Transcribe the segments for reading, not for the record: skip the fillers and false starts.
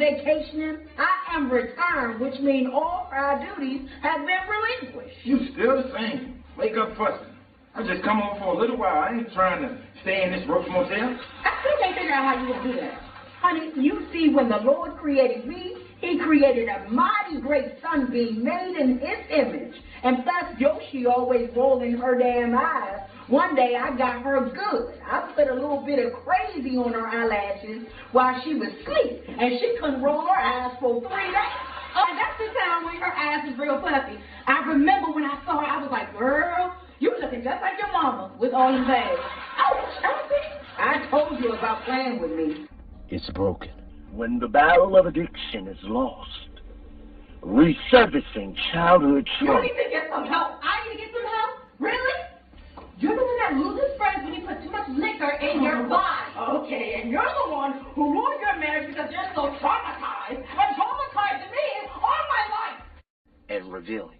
vacationing. I am retired, which means all prior duties have been relinquished. You still the same. Wake up fussing. I just come over for a little while. I ain't trying to stay in this roach motel. I still can't figure out how you gonna do that. Honey, you see, when the Lord created me, he created a mighty great sunbeam made in his image. And plus, Yoshi always rolling her damn eyes. One day I got her good. I put a little bit of crazy on her eyelashes while she was asleep, and she couldn't roll her eyes for 3 days. Oh, that's the time when her eyes was real puffy. I remember when I saw her, I was like, girl, you looking just like your mama with all them bags. Oh, Chelsea, I told you about playing with me. It's broken. When the battle of addiction is lost, resurfacing childhood You trauma. need to get some help. I need to get some help? Really? You're the one that loses friends when you put too much liquor in your body. Okay, and you're the one who ruined your marriage because you're so traumatized and traumatizing me all my life. And revealing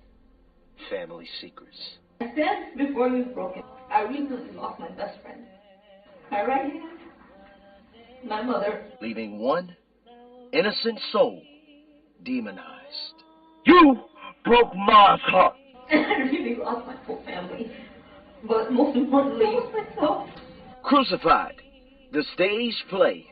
family secrets. I said before you broke it, I recently lost my best friend. My right hand, my mother. Leaving one innocent soul demonized. You broke Ma's heart. And I really lost my whole family. But most importantly, myself. Crucified, the stage play,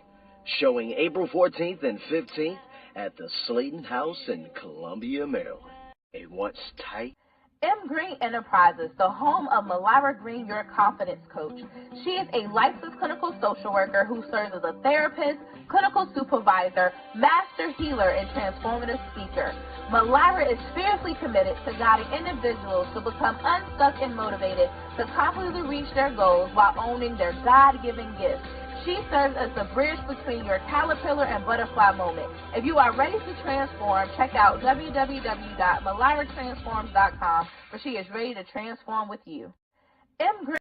showing April 14th and 15th at the Slayton House in Columbia, Maryland. A once tight M. Green Enterprises, the home of Malira Green, your confidence coach. She is a licensed clinical social worker who serves as a therapist, clinical supervisor, master healer, and transformative speaker. Malira is fiercely committed to guiding individuals to become unstuck and motivated to confidently reach their goals while owning their God-given gifts. She serves as the bridge between your caterpillar and butterfly moment. If you are ready to transform, check out www.maliratransforms.com, where she is ready to transform with you. M. Green.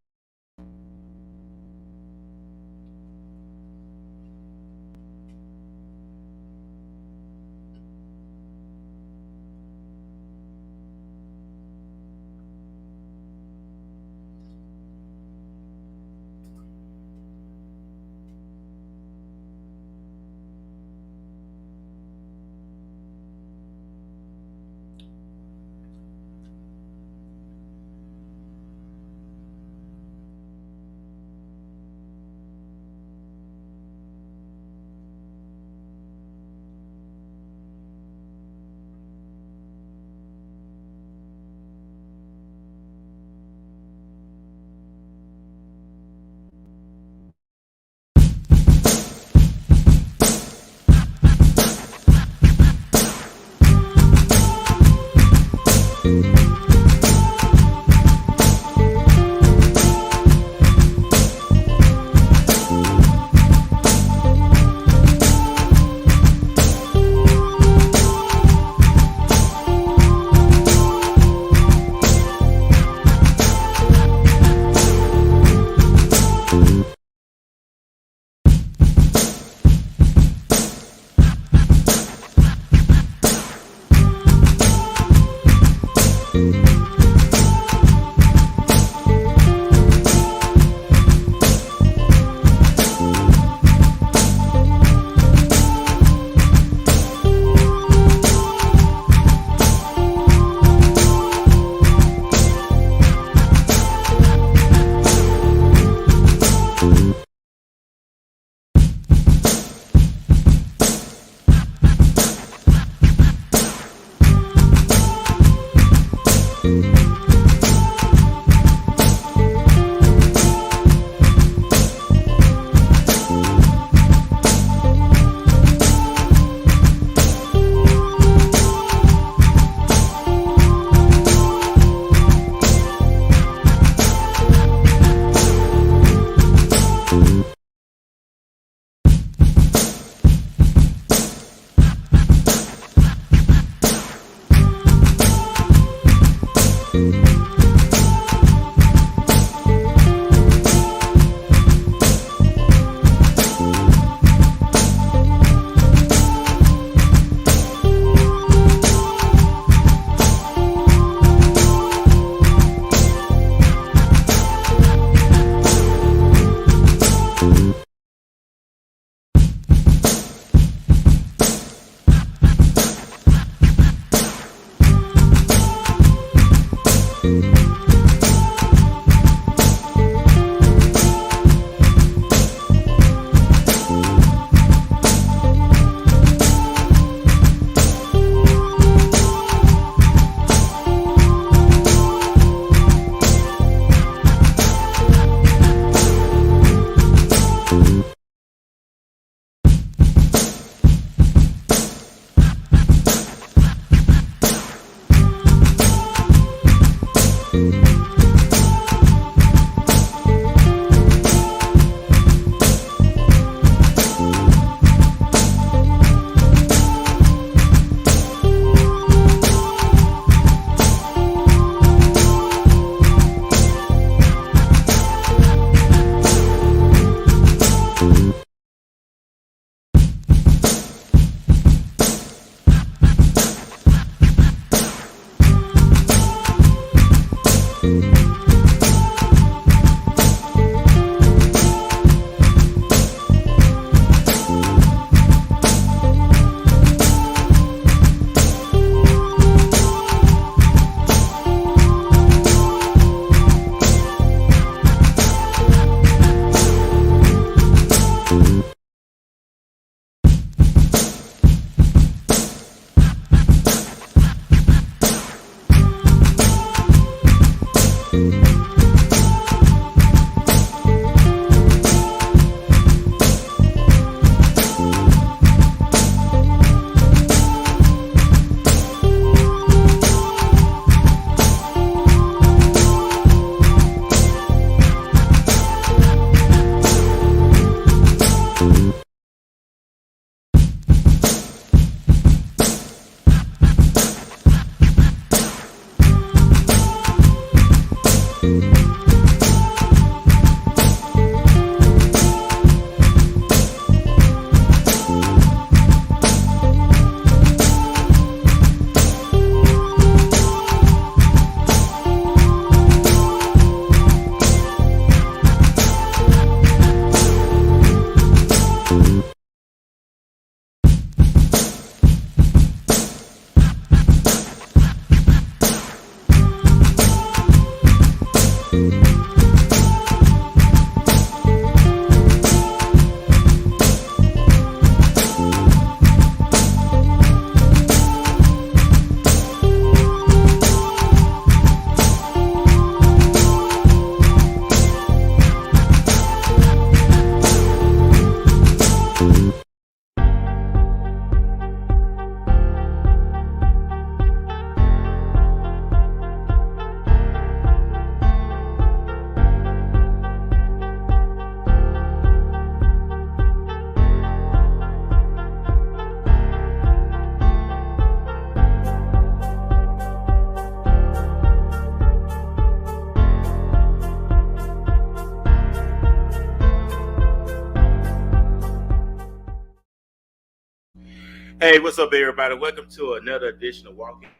Hey, what's up, everybody? Welcome to another edition of Walking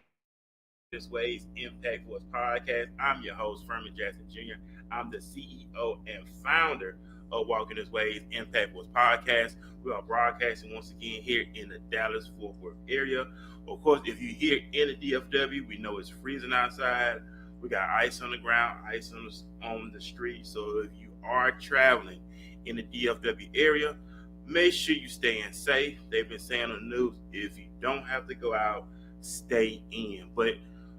This Way's Impact Force podcast. I'm your host, Furman Jackson Jr. I'm the CEO and founder of Walking This Way's Impact Force podcast. We are broadcasting once again here in the Dallas-Fort Worth area. Of course, if you're here in the DFW, we know it's freezing outside. We got ice on the ground, ice on the street. So if you are traveling in the DFW area, make sure you staying safe. They've been saying on the news, if you don't have to go out, stay in. But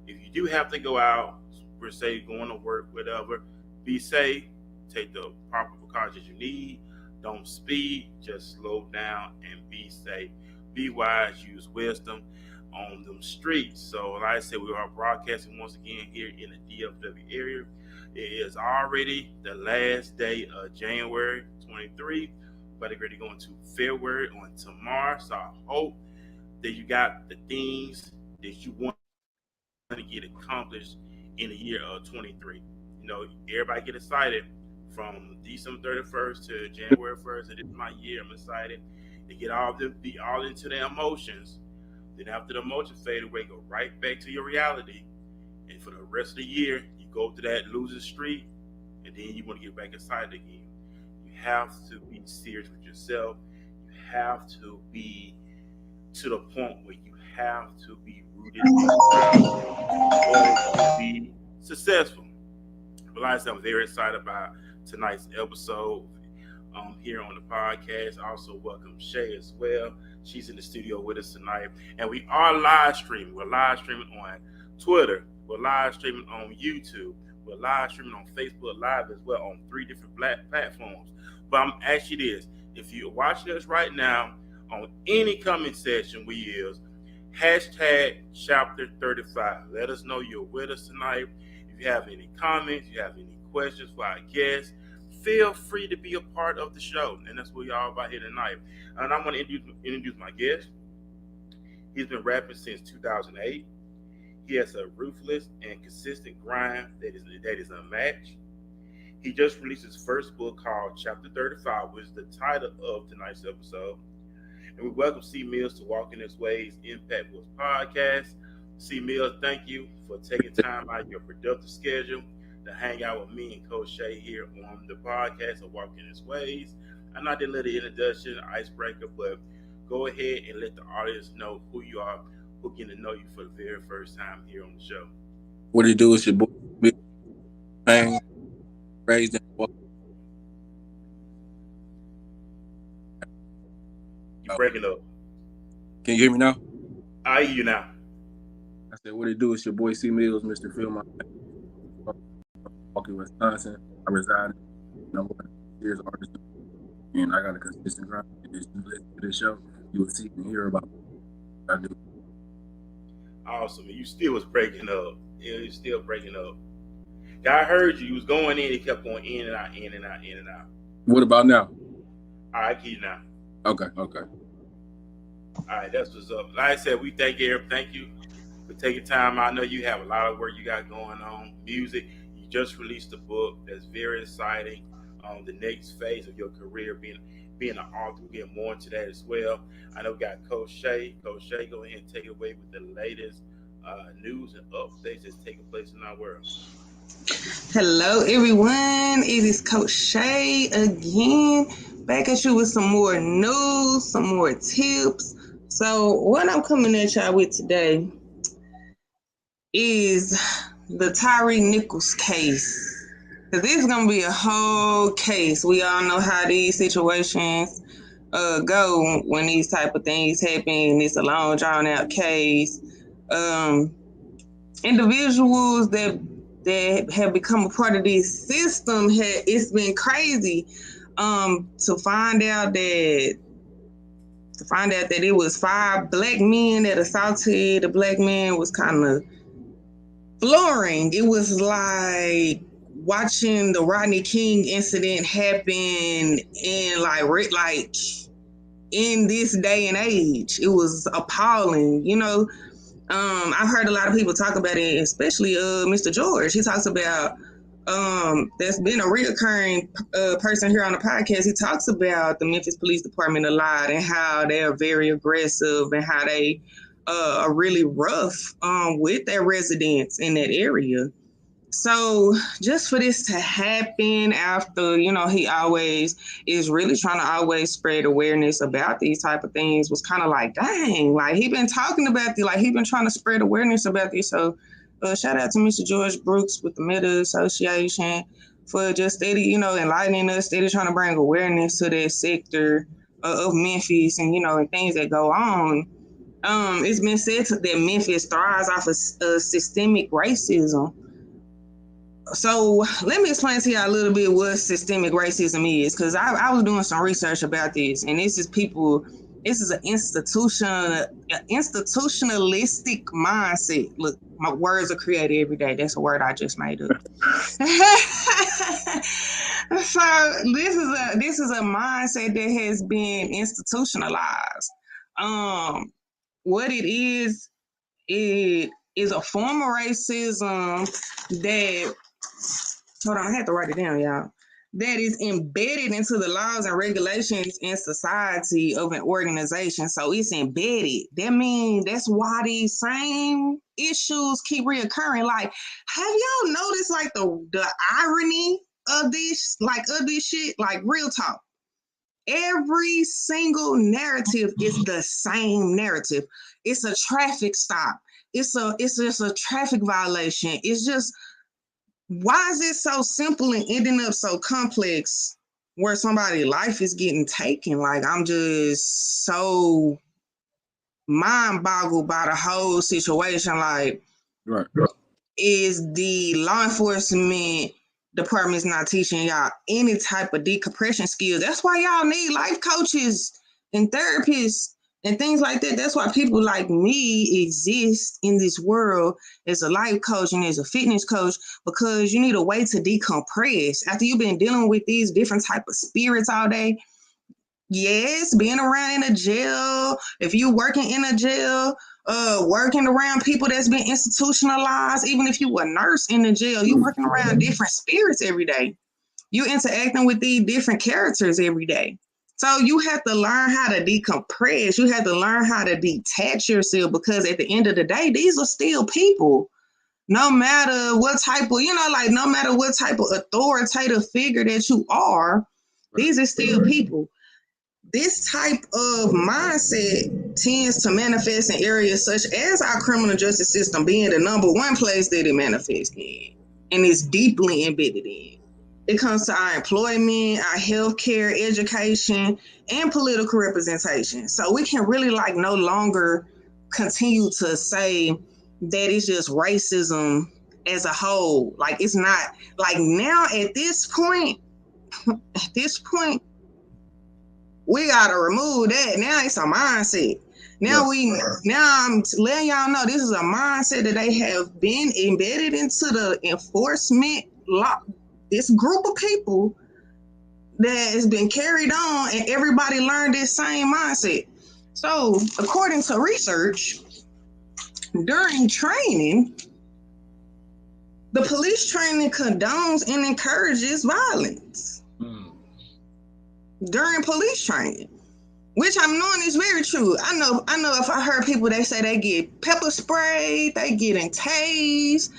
if you do have to go out, per se, going to work, whatever, be safe. Take the proper precautions you need. Don't speed. Just slow down and be safe. Be wise. Use wisdom on them streets. So, like I said, we are broadcasting once again here in the DFW area. It is already the last day of January 23. But they're ready to go into February on tomorrow. So I hope that you got the things that you want to get accomplished in the year of 23. You know, everybody get excited from December 31st to January 1st. And this is my year. I'm excited to get be all into their emotions. Then after the emotions fade away, go right back to your reality. And for the rest of the year, you go to that losing streak, and then you want to get back excited again. You have to be serious with yourself. You have to be to the point where you have to be rooted in order to be successful. But like I said, I'm very excited about tonight's episode here on the podcast. I also welcome Shay as well. She's in the studio with us tonight. And we are live streaming. We're live streaming on Twitter. We're live streaming on YouTube. We're live streaming on Facebook Live as well on 3 different platforms. But I'm asking you this. If you're watching us right now on any comment section we use, hashtag chapter 35. Let us know you're with us tonight. If you have any comments, you have any questions for our guests, feel free to be a part of the show. And that's what y'all about here tonight. And I'm going to introduce my guest. He's been rapping since 2008. He has a ruthless and consistent grind that is unmatched. He just released his first book called Chapter 35, which is the title of tonight's episode. And we welcome CMill to Walking His Ways Impact Force podcast. CMill, thank you for taking time out of your productive schedule to hang out with me and Coach Shay here on the podcast of Walking His Ways. I'm not doing a little introduction, icebreaker, but go ahead and let the audience know who you are, who getting to know you for the very first time here on the show. What it do is your boy, man, raised in You breaking up. Can you hear me now? I hear you now. I said, what it do is your boy CMill, Mr. Phil, my Milwaukee, Wisconsin. I reside in number 1 years artist, and I got a consistent grind. If you listen to this show, you will see and hear about what I do. Awesome. You still was breaking up. You still breaking up. I heard you. You was going in. It kept going in and out, in and out, in and out. What about now? All right, I keep you now. Okay. All right, that's what's up. Like I said, we thank you for taking time. I know you have a lot of work you got going on. Music. You just released a book that's very exciting. The next phase of your career, being an author. We'll get more into that as well. I know we got Coach Shay. Coach Shay, go ahead and take it away with the latest news and updates that's taking place in our world. Hello, everyone. It is Coach Shay again, back at you with some more news, some more tips. So what I'm coming at y'all with today is the Tyree Nichols case. Because this is going to be a whole case. We all know how these situations go when these type of things happen. It's a long, drawn-out case. Individuals that have become a part of this system, it's been crazy to find out that it was 5 black men that assaulted a black man was kind of flooring. It was like watching the Rodney King incident happen in like in this day and age. It was appalling, you know. I've heard a lot of people talk about it, especially Mr. George. He talks about there's been a reoccurring person here on the podcast. He talks about the Memphis Police Department a lot and how they are very aggressive and how they are really rough with their residents in that area. So just for this to happen after, you know, he always is really trying to always spread awareness about these type of things was kind of like, dang, like he been talking about the, like he been trying to spread awareness about this. So shout out to Mr. George Brooks with the Meta Association for just steady, you know, enlightening us, steady trying to bring awareness to that sector of Memphis and, you know, and things that go on. It's been said that Memphis thrives off of systemic racism. So let me explain to y'all a little bit what systemic racism is, because I was doing some research about this, and this is an institutionalistic mindset. Look, my words are created every day. That's a word I just made up. So this is a mindset that has been institutionalized. What it is a form of racism that, hold on, I had to write it down, y'all, that is embedded into the laws and regulations in society of an organization. So it's embedded. That means that's why these same issues keep reoccurring. Like, have y'all noticed like the irony of this shit? Like, real talk. Every single narrative is the same narrative. It's a traffic stop. It's just a traffic violation. It's just Why is it so simple and ending up so complex where somebody's life is getting taken? Like, I'm just so mind boggled by the whole situation. Like, Right. is the law enforcement department's not teaching y'all any type of decompression skills? That's why y'all need life coaches and therapists and things like that. That's why people like me exist in this world as a life coach and as a fitness coach, because you need a way to decompress after you've been dealing with these different type of spirits all day. Yes, being around in a jail, if you working in a jail, working around people that's been institutionalized, even if you a nurse in the jail, you working around different spirits every day. You interacting with these different characters every day. So you have to learn how to decompress. You have to learn how to detach yourself, because at the end of the day, these are still people. No matter what type of, no matter what type of authoritative figure that you are, these are still people. This type of mindset tends to manifest in areas such as our criminal justice system being the number one place that it manifests in, and is deeply embedded in. It comes to our employment, our healthcare, education, and political representation. So we can really no longer continue to say that it's just racism as a whole. Like, it's not. Like, now at this point, we gotta remove that. Now it's a mindset. Now I'm letting y'all know this is a mindset that they have been embedded into the enforcement law. This group of people that has been carried on, and everybody learned this same mindset. So, according to research, during training, the police training condones and encourages violence. During police training, which I'm knowing is very true. I know if I heard people, they say they get pepper sprayed, they getting tased,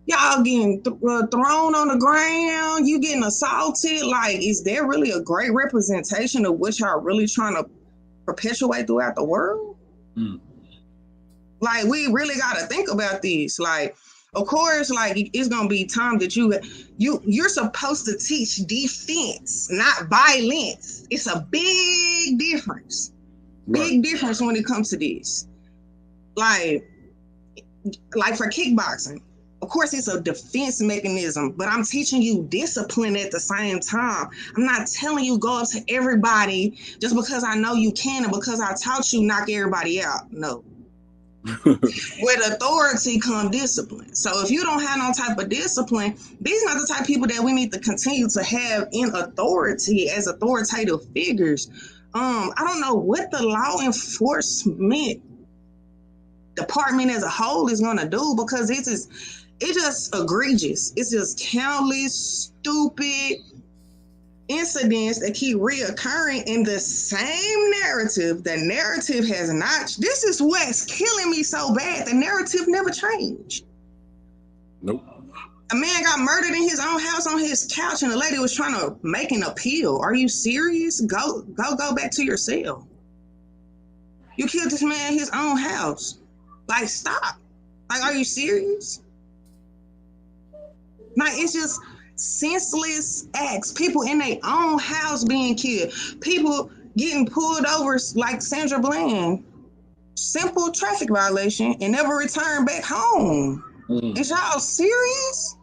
y'all getting thrown on the ground, you getting assaulted. Like, is there really a great representation of what y'all really trying to perpetuate throughout the world? Like, we really got to think about this. Like, of course, it's gonna be time that you're supposed to teach defense, not violence. It's a big difference. Big difference when it comes to this. Like for kickboxing, of course, it's a defense mechanism, but I'm teaching you discipline at the same time. I'm not telling you go up to everybody just because I know you can and because I taught you knock everybody out. No. With authority come discipline. So if you don't have no type of discipline, these are not the type of people that we need to continue to have in authority as authoritative figures. I don't know what the law enforcement department as a whole is going to do, because it's just egregious. It's just countless stupid incidents that keep reoccurring in the same narrative. The narrative has not. This is what's killing me so bad. The narrative never changed. Nope. A man got murdered in his own house on his couch, and the lady was trying to make an appeal. Are you serious? Go back to your cell. You killed this man in his own house. Like, stop. Like, are you serious? Like, it's just senseless acts. People in their own house being killed. People getting pulled over like Sandra Bland. Simple traffic violation and never return back home. Is y'all serious?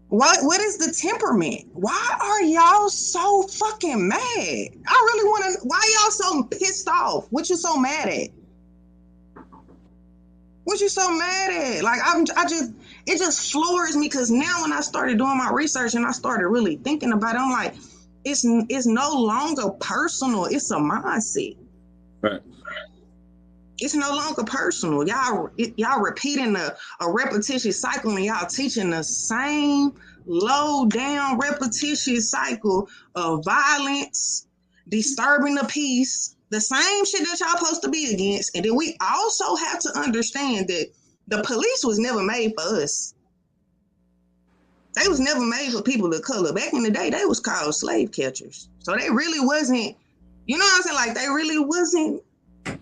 What is the temperament? Why are y'all so fucking mad? I really want to. Why y'all so pissed off? What you so mad at? What you so mad at? Like, it just floors me, because now when I started doing my research and I started really thinking about it, I'm like, it's no longer personal. It's a mindset. Right. It's no longer personal. Y'all repeating a repetitious cycle, and y'all teaching the same low down repetitious cycle of violence, disturbing the peace, the same shit that y'all supposed to be against. And then we also have to understand that the police was never made for us. They was never made for people of color. Back in the day, they was called slave catchers. So they really wasn't, you know what I'm saying? Like, they really wasn't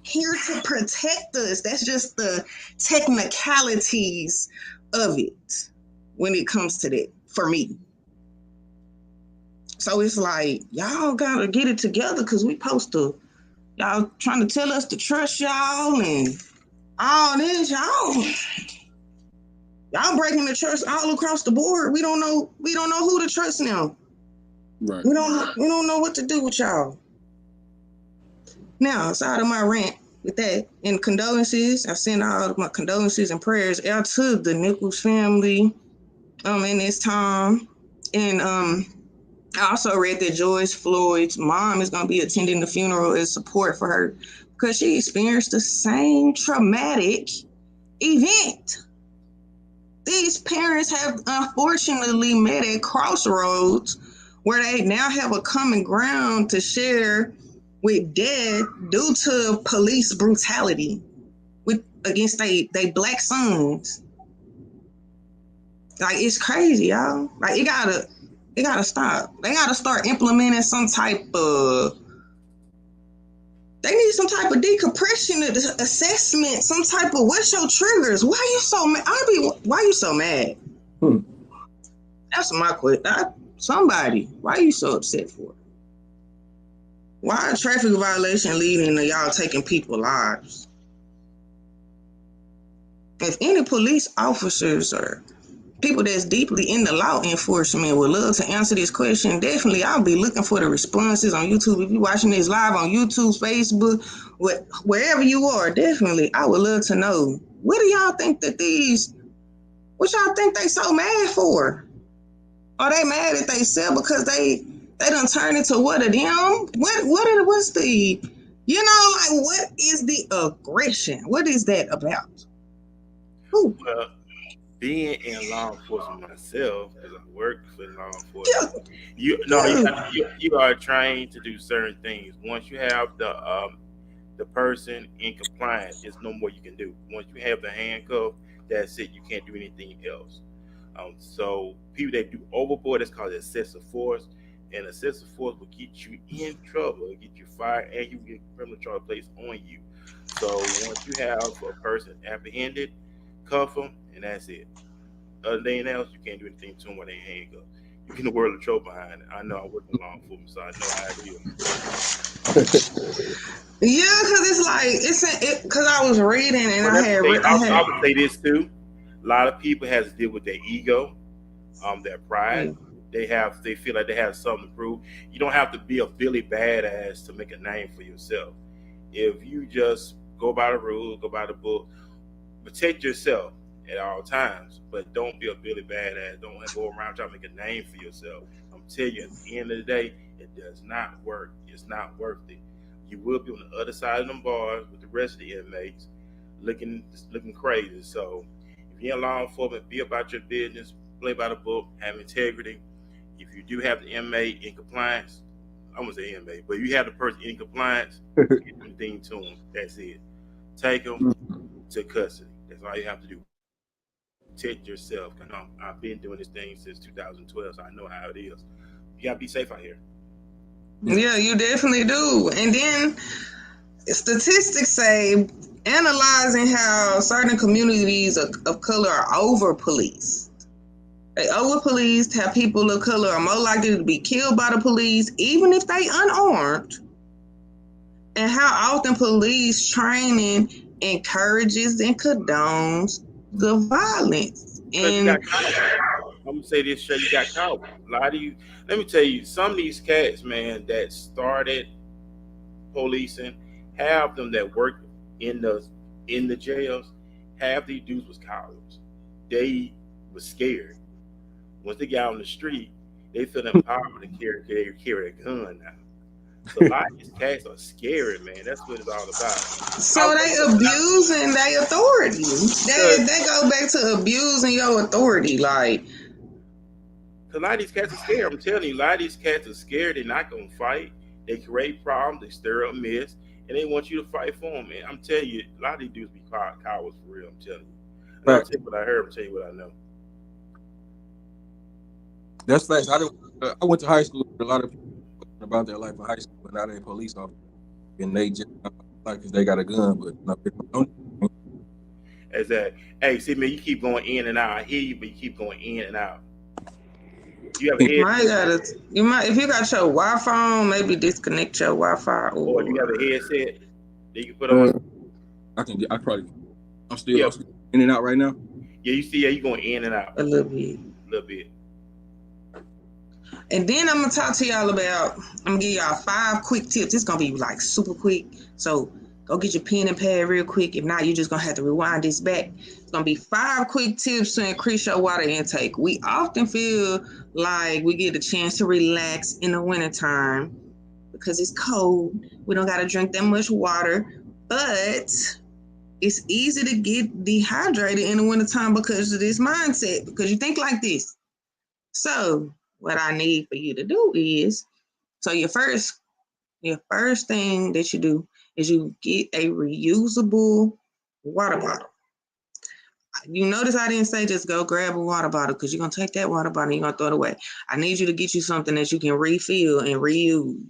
here to protect us. That's just the technicalities of it. when it comes to that for me. So it's like, y'all gotta get it together because we supposed to, y'all trying to tell us to trust y'all and all this, y'all breaking the trust all across the board. We don't know who to trust now. Right. We don't know what to do with y'all. Now, outside of my rant with that, and condolences, I send all of my condolences and prayers out to the Nichols family in this time. And I also read that George Floyd's mom is going to be attending the funeral as support for her because she experienced the same traumatic event. These parents have unfortunately met at crossroads where they now have a common ground to share with death due to police brutality against they black sons. Like, it's crazy, y'all. Like, it gotta stop. They gotta start implementing some type of. They need some type of decompression assessment. Some type of what's your triggers? Why you so mad? Why you so mad? That's my question. Somebody, why are you so upset for? Why a traffic violation leading to y'all taking people's lives? If any police officers or people that's deeply in the law enforcement would love to answer this question, definitely I'll be looking for the responses on YouTube. If you're watching this live on YouTube, Facebook, wherever you are, definitely I would love to know. What do y'all think what y'all think they so mad for? Are they mad at themselves because they done turned into what of them? What's the, what is the aggression? What is that about? Ooh. Well, being in law enforcement myself, because I work for law enforcement, you are trained to do certain things. Once you have the person in compliance, there's no more you can do. Once you have the handcuff, that's it. You can't do anything else. So people that do overboard, that's called excessive force, and excessive force will get you in trouble, it'll get you fired, and you get criminal charge placed on you. So once you have a person apprehended, cuff them, and that's it. Other than that else, you can't do anything to them when they handcuffed. You get the world of trouble behind it. I know I work in law enforcement, so I know how it is. Yeah, because it's like because I was reading and I would say this too. A lot of people has to deal with their ego, their pride. They feel like they have something to prove. You don't have to be a Billy Badass to make a name for yourself. If you just go by the rules, go by the book, protect yourself at all times, but don't be a Billy Badass. Don't go around trying to make a name for yourself. I'm telling you, at the end of the day, it does not work. It's not worth it. You will be on the other side of them bars with the rest of the inmates looking crazy. So if you're in law enforcement, be about your business, play by the book, have integrity. If you do have the inmate in compliance, I'm gonna say inmate, but if you have the person in compliance, get anything to them. That's it. Take them to custody. That's all you have to do. Protect yourself. I've been doing this thing since 2012, so I know how it is. You gotta be safe out here. Yeah, you definitely do. And then statistics say, analyzing how certain communities of color are over-policed. They over-policed, how people of color are more likely to be killed by the police, even if they unarmed. And how often police training encourages and condones the violence. And I'm gonna say this, Shay, you got caught. A lot of you, let me tell you, some of these cats, man, that started policing, half them that work in the jails, half these dudes was cowards. They was scared. Once they got on the street, they feel empowered to carry a gun now. So a lot of these cats are scary, man. That's what it's all about. So they abusing their authority. They go back to abusing your authority, like. A lot of these cats are scared. I'm telling you, a lot of these cats are scared. They're not gonna fight. They create problems. They stir up mess, and they want you to fight for them. And I'm telling you, a lot of these dudes be cowards for real. I'm telling you. I'm not telling you what I heard. I'm telling you what I know. That's facts. I went to high school. A lot of people about their life in high school, but now they're police officers, and they just like because they got a gun, but no. Is that, hey, see, man, you keep going in and out. I hear you, but you keep going in and out. You have a You might if you got your Wi-Fi on, maybe disconnect your Wi-Fi or you have a headset that you can put on. I'm still in and out right now. Yeah, you see, you going in and out a little bit. And then I'm gonna talk to y'all about. I'm gonna give y'all 5 quick tips. It's gonna be like super quick. So go get your pen and pad real quick. If not, you're just gonna have to rewind this back. It's gonna be 5 quick tips to increase your water intake. We often feel like we get a chance to relax in the wintertime because it's cold. We don't gotta drink that much water, but it's easy to get dehydrated in the wintertime because of this mindset, because you think like this. So what I need for you to do is, so your first thing that you do is you get a reusable water bottle. You notice I didn't say just go grab a water bottle, because you're going to take that water bottle and you're going to throw it away. I need you to get you something that you can refill and reuse.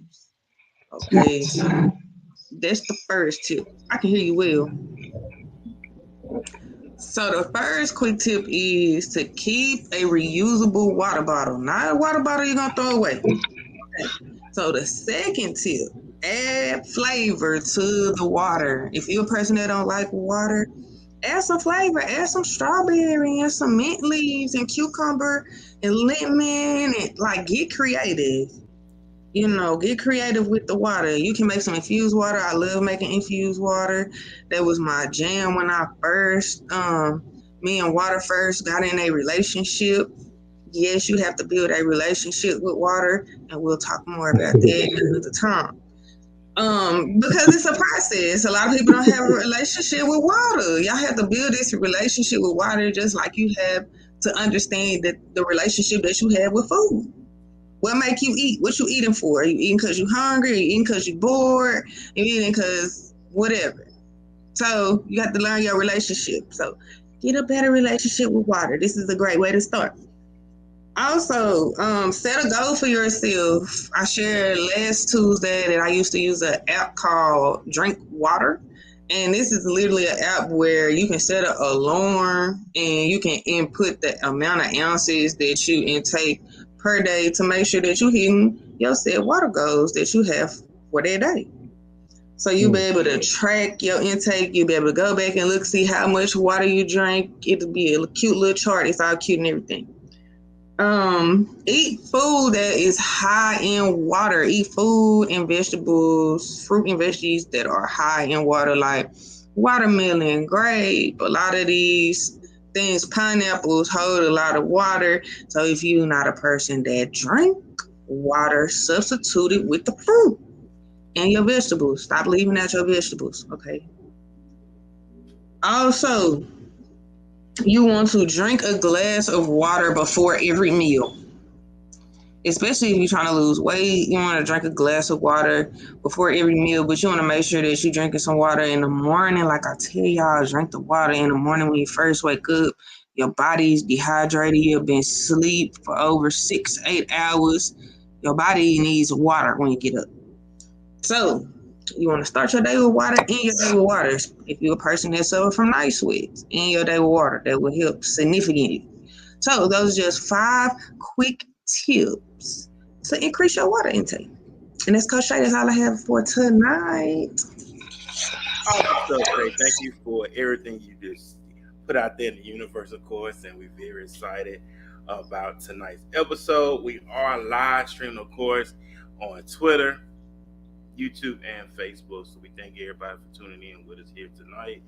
Okay, so that's the first tip. I can hear you well. So the first quick tip is to keep a reusable water bottle, not a water bottle you're going to throw away. Okay. So the second tip, add flavor to the water. If you're a person that don't like water, add some flavor, add some strawberry and some mint leaves and cucumber and lemon, and like get creative. You know, get creative with the water. You can make some infused water. I love making infused water. That was my jam when I first, me and water first got in a relationship. Yes, you have to build a relationship with water, and we'll talk more about that another time. Because it's a process. A lot of people don't have a relationship with water. Y'all have to build this relationship with water just like you have to understand that the relationship that you have with food. What make you eat? What you eating for? Are you eating because you're hungry? Are you eating because you're bored? Are you eating because whatever? So you have to learn your relationship. So get a better relationship with water. This is a great way to start. Also, set a goal for yourself. I shared last Tuesday that I used to use an app called Drink Water. And this is literally an app where you can set an alarm and you can input the amount of ounces that you intake per day to make sure that you're hitting your set water goals that you have for that day. So you'll be able to track your intake. You'll be able to go back and look, see how much water you drink. It'll be a cute little chart. It's all cute and everything. Eat food that is high in water. Eat food and vegetables, fruit and veggies that are high in water, like watermelon, grape. A lot of these things, pineapples hold a lot of water. So if you're not a person that drink water, substitute it with the fruit and your vegetables. Stop leaving out your vegetables, okay? Also, you want to drink a glass of water before every meal. Especially if you're trying to lose weight, you want to drink a glass of water before every meal, but you want to make sure that you're drinking some water in the morning. Like I tell y'all, drink the water in the morning when you first wake up. Your body's dehydrated. You've been asleep for over 6-8 hours. Your body needs water when you get up. So you want to start your day with water, end your day with water. If you're a person that suffers from night sweats, end your day with water. That will help significantly. So those are just 5 quick tips to increase your water intake. And that's Coach Shay. That's all I have for tonight. Awesome stuff, Shay. Thank you for everything you just put out there in the universe, of course, and we're very excited about tonight's episode. We are live streaming, of course, on Twitter, YouTube, and Facebook. So we thank everybody for tuning in with us here tonight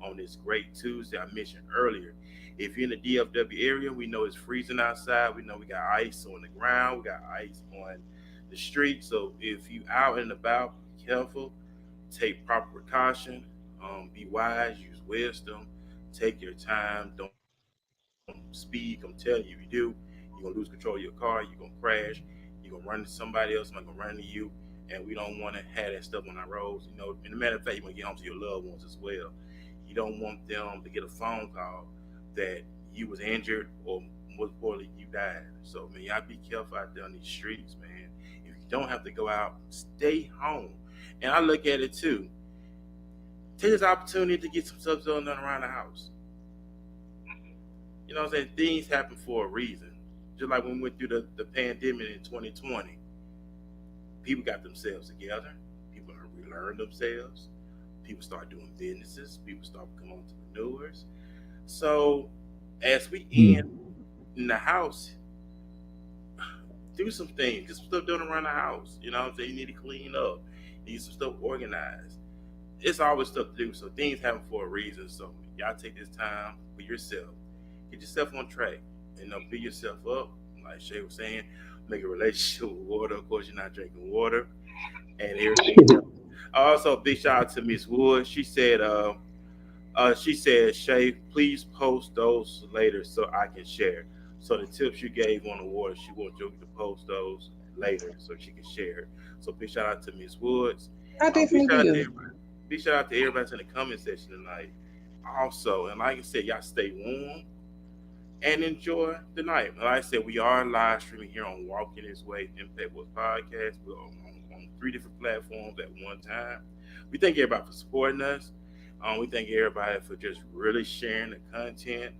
on this great Tuesday. I mentioned earlier, if you're in the DFW area, we know it's freezing outside. We know we got ice on the ground. We got ice on the street. So if you out and about, be careful. Take proper precaution. Be wise. Use wisdom. Take your time. Don't speed. I'm telling you, if you do, you're going to lose control of your car. You're going to crash. You're going to run into somebody else. Somebody's going to run into you. And we don't want to have that stuff on our roads. You know, and a matter of fact, you want to get home to your loved ones as well. You don't want them to get a phone call that you was injured or most importantly, you died. So, man, y'all be careful out there on these streets, man. If you don't have to go out, stay home. And I look at it too. Take this opportunity to get some stuff done around the house. You know what I'm saying? Things happen for a reason. Just like when we went through the pandemic in 2020, people got themselves together. People relearned themselves. People start doing businesses. People start becoming entrepreneurs. So as we in the house, do some things. Get some stuff done around the house. You know what I'm saying? You need to clean up. You need some stuff organized. It's always stuff to do. So things happen for a reason. So y'all take this time for yourself. Get yourself on track. And build yourself up. Like Shay was saying, make a relationship with water. Of course, you're not drinking water and everything else. Also, big shout out to Miss Wood. She said, Shay, please post those later so I can share. So the tips you gave on the water, she wants you to post those later so she can share. So big shout out to Miss Woods. I Big definitely shout out to will. everybody. Big shout out to everybody that's in the comment section tonight. Also, and like I said, y'all stay warm and enjoy the night. Like I said, we are live streaming here on Walking This Way Impact World Podcast. We're on three different platforms at one time. We thank everybody for supporting us. We thank everybody for just really sharing the content.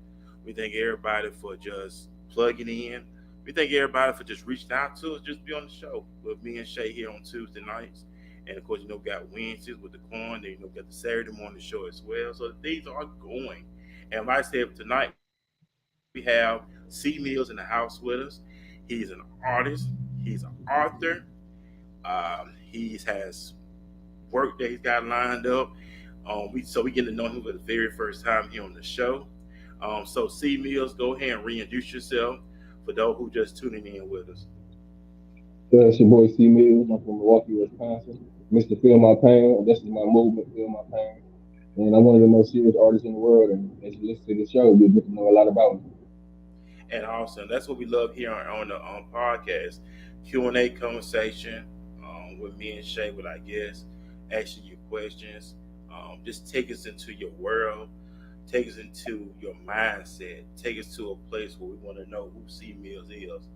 We thank everybody for just plugging in. We thank everybody for just reaching out to us, just be on the show with me and Shay here on Tuesday nights. And of course, we got Wednesdays with the corn. Then we got the Saturday morning show as well. So things are going. And like I said, tonight we have C Mills in the house with us. He's an artist. He's an author. He has work that he's got lined up. We get to know him for the very first time here on the show. So C Mills, go ahead and reintroduce yourself for those who just tuning in with us. It's your boy CMill. I'm from Milwaukee, Wisconsin. Mr. Feel My Pain. This is my movement, Feel My Pain. And I'm one of the most serious artists in the world. And as you listen to the show, you'll get to know a lot about me. And awesome. That's what we love here on the podcast. Q&A conversation with me and Shay, with I guess, asking you questions. Just take us into your world. Take us into your mindset. Take us to a place where we want to know who C Mills is.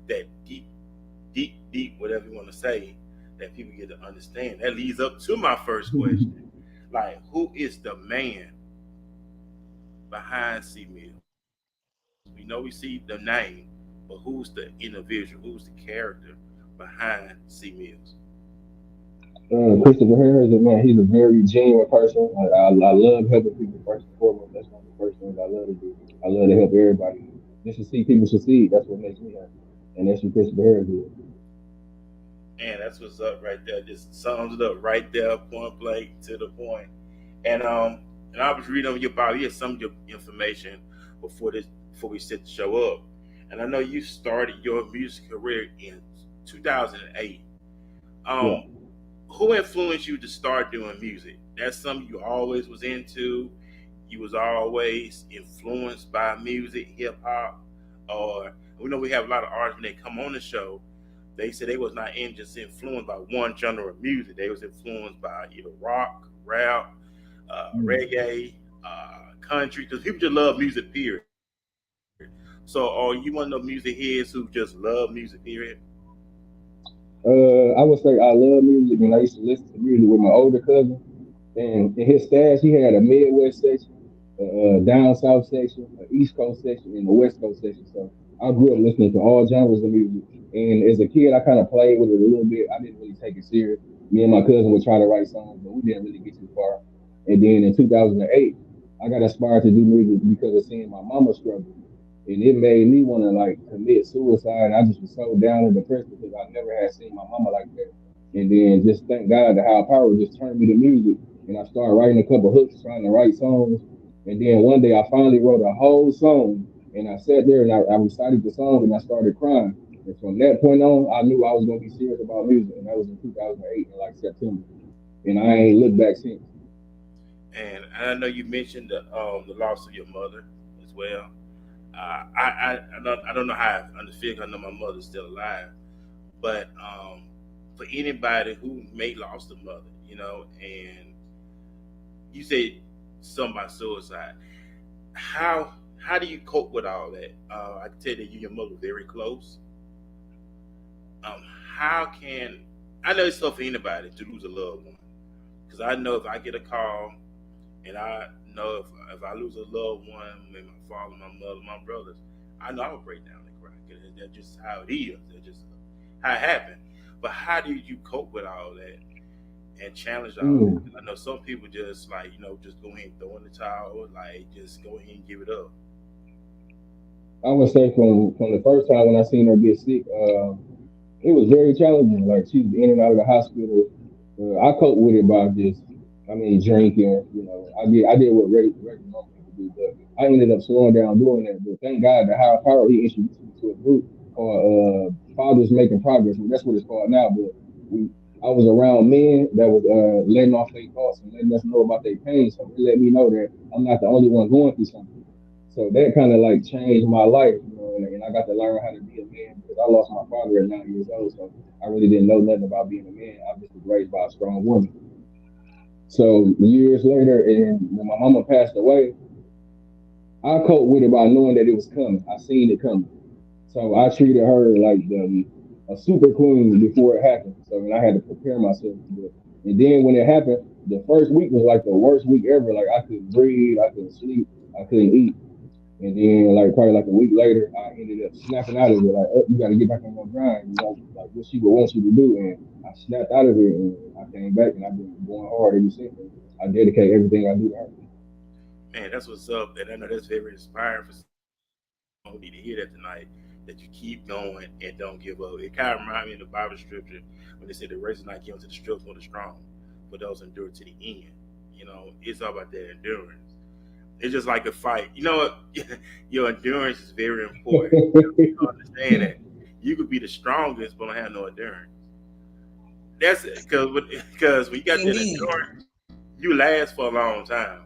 That deep, whatever you want to say, that people get to understand. That leads up to my first question. Like, who is the man behind C Mills? We know we see the name, but who's the individual? Who's the character behind C Mills? Christopher Harris, man, he's a very genuine person. I love helping people first and foremost. That's one of the first things I love to do. I love to help everybody. Just to see people succeed, that's what makes me happy. And that's what Christopher Harris is. And that's what's up right there. Just sums it up right there, point blank to the point. And I was reading on your bio. You had some of your information before we set the show up. And I know you started your music career in 2008. Yeah. Who influenced you to start doing music? That's something you always was into. You was always influenced by music, hip hop, or we know we have a lot of artists when they come on the show. They said they was not just influenced by one genre of music. They was influenced by either rock, rap, reggae, country, because people just love music. Period. So, are you one of those music heads who just love music? Period. I would say I love music, and I used to listen to music with my older cousin. And in his stash, he had a Midwest section, a down south section, an East Coast section, and a West Coast section. So I grew up listening to all genres of music. And as a kid, I kind of played with it a little bit. I didn't really take it serious. Me and my cousin would try to write songs, but we didn't really get too far. And then in 2008, I got inspired to do music because of seeing my mama struggle. And it made me want to like commit suicide. I just was so down and depressed because I never had seen my mama like that. And then just thank God the higher power just turned me to music. And I started writing a couple hooks, trying to write songs. And then one day I finally wrote a whole song. And I sat there and I recited the song and I started crying. And from that point on, I knew I was going to be serious about music. And that was in 2008 in like September. And I ain't looked back since. And I know you mentioned the loss of your mother as well. I don't know how I feel. I know my mother's still alive, but for anybody who may lost a mother, and you said something about suicide, how do you cope with all that? I can tell that you and your mother very close. How can I know it's tough for anybody to lose a loved one, because I know if I get a call and I You know, if I lose a loved one, maybe my father, my mother, my brothers, I know I would break down and cry. 'Cause that's just how it is. That's just how it happened. But how do you cope with all that and challenge all that? I know some people just like, just go ahead and throw in the towel, like just go ahead and give it up. I would say from the first time when I seen her get sick, it was very challenging. Like she was in and out of the hospital. I coped with it by drinking. I did what regular normal people do, but I ended up slowing down doing that. But thank God the higher power he introduced me to a group called Fathers Making Progress. Well, that's what it's called now. But I was around men that was letting off their thoughts and letting us know about their pain. So it let me know that I'm not the only one going through something. So that kind of like changed my life, and I got to learn how to be a man because I lost my father at 9 years old. So I really didn't know nothing about being a man. I just was raised by a strong woman. So years later, and when my mama passed away, I coped with it by knowing that it was coming. I seen it coming. So I treated her like a super queen before it happened. So I had to prepare myself for it. And then when it happened, the first week was like the worst week ever. Like I couldn't breathe, I couldn't sleep, I couldn't eat. And then, like probably like a week later, I ended up snapping out of it. Like, oh, you got to get back on your grind. Like what she would want you to do. And I snapped out of it, and I came back, and I've been going hard ever since. And I dedicate everything I do to her. Man, that's what's up. And I know that's very inspiring for some who need to hear that tonight. That you keep going and don't give up. It kind of reminds me of the Bible scripture when they said the race is not given to the swift or the strong, but those endure to the end. It's all about that endurance. It's just like a fight. You know what? Your endurance is very important. You understand that you could be the strongest, but don't have no endurance. That's it. Because when you got that Indeed. endurance, you last for a long time.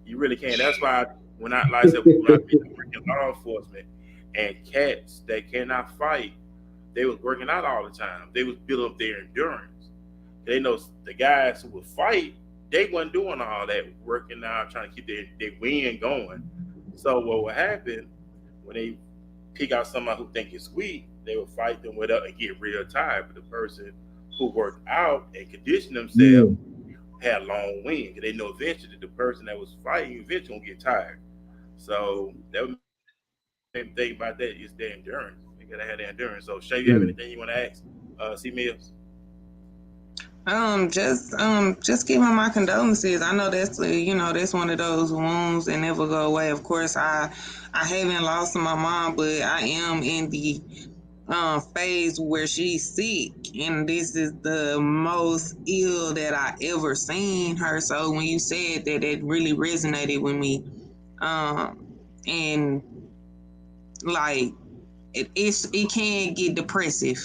You really can. That's why like I said, when I been working law enforcement and cats that cannot fight, they was working out all the time. They was building up their endurance. They know the guys who would fight, they wasn't doing all that working out, trying to keep their wind going. So what would happen when they pick out somebody who think is weak, they would fight them with up and get real tired. But the person who worked out and conditioned themselves had long wind because they know eventually the person that was fighting eventually gonna get tired. So that would make me think about that is their endurance. They gotta have the endurance. So Shay, you have anything you want to ask? CMill? Just giving my condolences. I know that's one of those wounds that never go away. Of course, I haven't lost my mom, but I am in the phase where she's sick, and this is the most ill that I ever seen her. So when you said that, it really resonated with me. And like it can get depressive.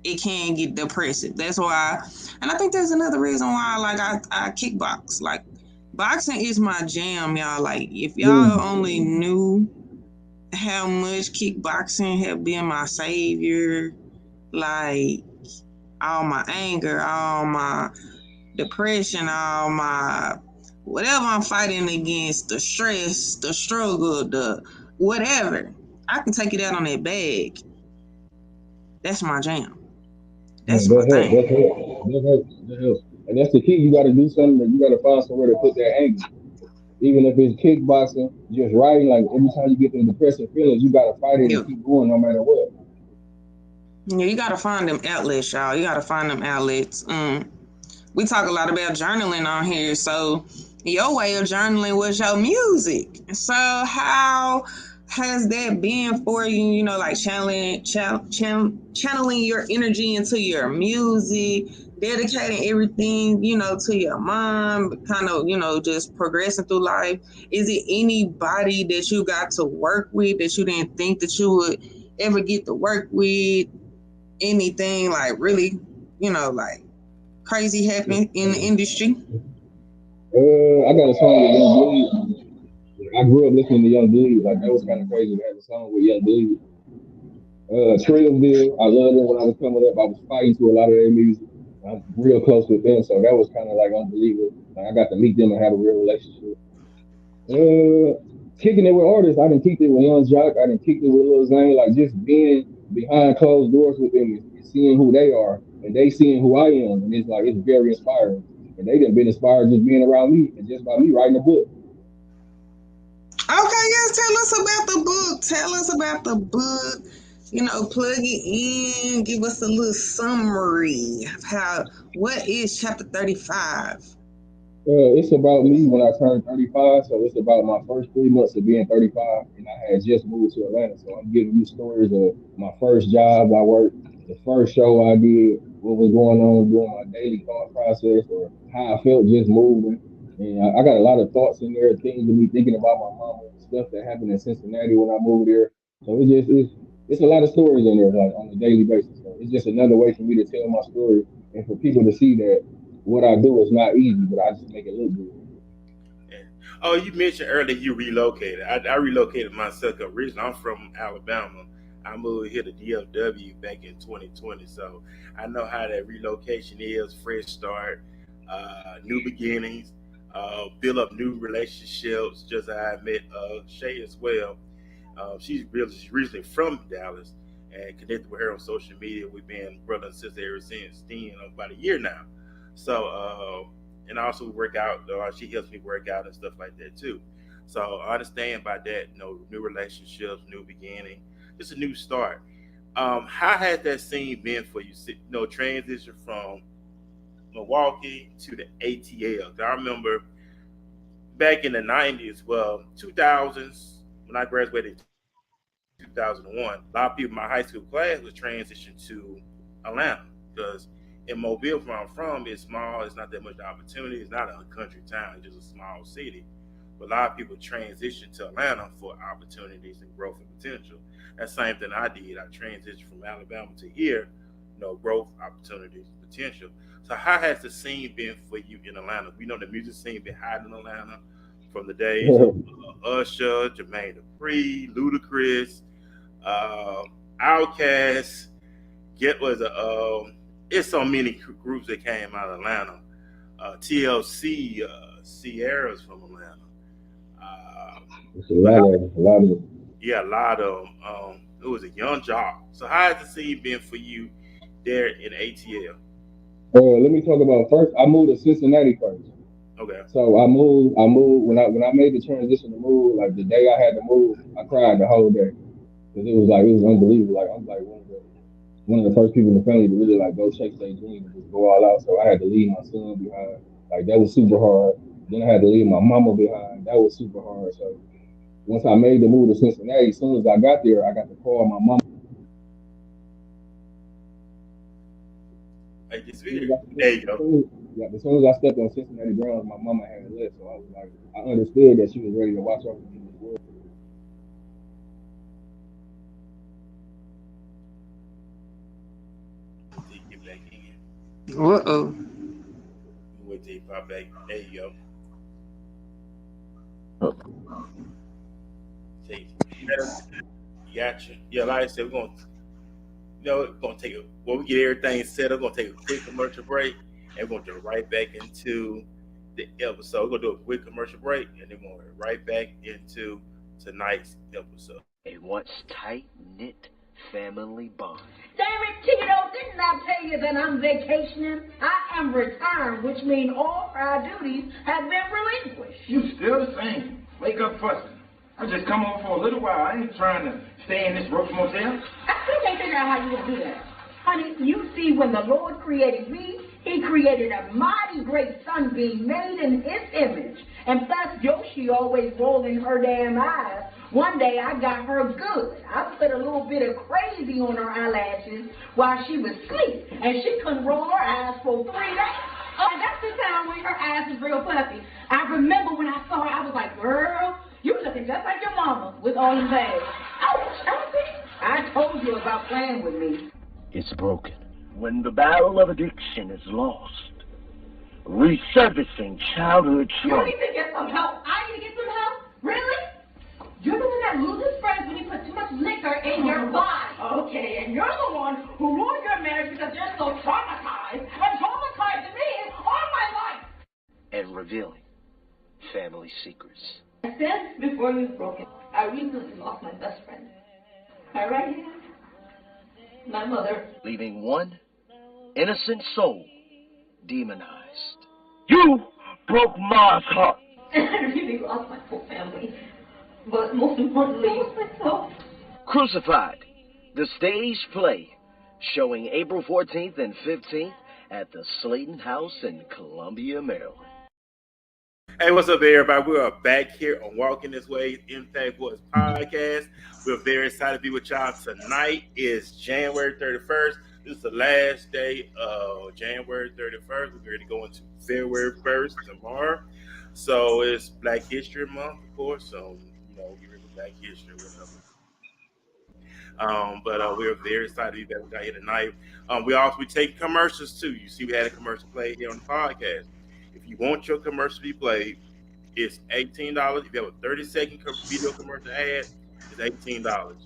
It can get depressive. That's why, and I think there's another reason why. Like I kickbox. Like boxing is my jam, y'all. Like if y'all only knew how much kickboxing have been my savior. Like all my anger, all my depression, all my whatever I'm fighting against, the stress, the struggle, the whatever. I can take it out on that bag. That's my jam. That's my That helps. thing. That helps. And that's the key. You got to do something. That you got to find somewhere to put that anger. Even if it's kickboxing, just writing. Like every time you get them depressive feelings, you got to fight it and Yeah. keep going no matter what. Yeah, you gotta find them outlets, y'all. You gotta find them outlets. We talk a lot about journaling on here, so your way of journaling was your music. So how has that been for you? Like channeling your energy into your music, dedicating everything, to your mom, kind of, just progressing through life. Is it anybody that you got to work with that you didn't think that you would ever get to work with? Anything like really, like crazy happened in the industry? I got a song with Young Bleed. I grew up listening to Young Bleed. Like that was kind of crazy to have a song with Young Bleed. Trillville, I loved them when I was coming up. I was fighting to a lot of their music. I'm real close with them, so that was kind of like unbelievable. Like I got to meet them and have a real relationship. Kicking it with artists, I didn't kick it with Young Jock. I didn't kick it with Lil Zane. Like just being behind closed doors with them and seeing who they are and they seeing who I am, and it's very inspiring. And they done been inspired just being around me and just by me writing a book. tell us about the book. Tell us about the book. You know, plug it in. Give us a little summary of what is chapter 35. It's about me when I turned 35, so it's about my first 3 months of being 35, and I had just moved to Atlanta. So I'm giving you stories of my first job I worked, the first show I did, what was going on during my daily thought process, or how I felt just moving. And I got a lot of thoughts in there, things of me thinking about my mama, stuff that happened in Cincinnati when I moved there. So it's a lot of stories in there, like on a daily basis. So it's just another way for me to tell my story and for people to see that what I do is not easy, but I just make it look good. Yeah. Oh, you mentioned earlier you relocated. I relocated myself originally. I'm from Alabama. I moved here to DFW back in 2020, so I know how that relocation is. Fresh start, new beginnings, build up new relationships. Just as I met Shay as well. She's originally from Dallas, and connected with her on social media. We've been brother and sister ever since then, about a year now. So, and I also work out. She helps me work out and stuff like that too. So I understand by that. New relationships, new beginning, just a new start. How has that scene been for you? Transition from Milwaukee to the ATL. I remember back in the '90s, well, 2000s when I graduated 2001, a lot of people in my high school class was transitioned to Atlanta because in Mobile, where I'm from, it's small. It's not that much opportunity. It's not a country town. It's just a small city. But a lot of people transition to Atlanta for opportunities and growth and potential. That's the same thing I did. I transitioned from Alabama to here, growth, opportunities, potential. So how has the scene been for you in Atlanta? We know the music scene been hot in Atlanta from the days of Usher, Jermaine Dupri, Ludacris, Outkast. It's so many groups that came out of Atlanta. TLC, Sierra's from Atlanta. It's a lot of. Yeah, a lot of them. It was a young job. So how has the scene been for you there in ATL? Let me talk about first. I moved to Cincinnati first. Okay. So I moved when I made the transition to move. Like the day I had to move, I cried the whole day because it was unbelievable. Like I'm like one of the first people in the family to really like go chase their dreams and just go all out. So I had to leave my son behind. Like that was super hard. Then I had to leave my mama behind. That was super hard. So once I made the move to Cincinnati, as soon as I got there, I got to call my mama. There you go. Yeah, as soon as I stepped on Cincinnati grounds, my mama had left. So I was like, I understood that she was ready to watch over me in this world. Until you get back in. Uh-oh. Wait till you pop back. There you go. Take Gotcha. Yeah, like I said, we're gonna take when we get everything set up, we're gonna take a quick commercial break and we're gonna jump right back into the episode. We're gonna do a quick commercial break and then we're gonna get right back into tonight's episode. A once tight-knit family bond. Damn it, Tito, didn't I tell you that I'm vacationing? I am retired, which means all prior duties have been relinquished. You still the same. Wake up fussing. I just come over for a little while. I ain't trying to stay in this roach motel. I still can't figure out how you're going to do that. Honey, you see, when the Lord created me, he created a mighty great sunbeam made in his image. And thus Yoshi always rolling her damn eyes. One day I got her good. I put a little bit of crazy on her eyelashes while she was asleep. And she couldn't roll her eyes for 3 days. Oh, that's the time when her eyes was real puffy. I remember when I saw her, I was like, girl, you looking just like your mama with all them bags. Oh, Chelsea, I told you about playing with me. It's broken. When the battle of addiction is lost, resurfacing childhood You trauma. need to get some help. I need to get some help? Really? You're the one that loses friends when you put too much liquor in your body. Okay, and you're the one who ruined your marriage because you're so traumatized and traumatizing me all my life. And revealing family secrets. I said before you broke it, I recently lost my best friend. My right hand, my mother. Leaving one innocent soul demonized. You broke Ma's heart. And I really lost my whole family. But but most importantly, Crucified, the stage play, showing April 14th and 15th at the Slayton House in Columbia, Maryland. Hey, what's up, everybody? We are back here on Walking This Way Impact Voice podcast. We're very excited to be with y'all. Tonight is January 31st. This is the last day of January 31st. We're ready to go into February 1st tomorrow. So it's Black History Month, of course. So, get ready for Black History or whatever. But we're very excited to be back with y'all here tonight. We take commercials too. You see, we had a commercial played here on the podcast. If you want your commercial to be played, it's $18. If you have a 30-second video commercial ad, it's $18.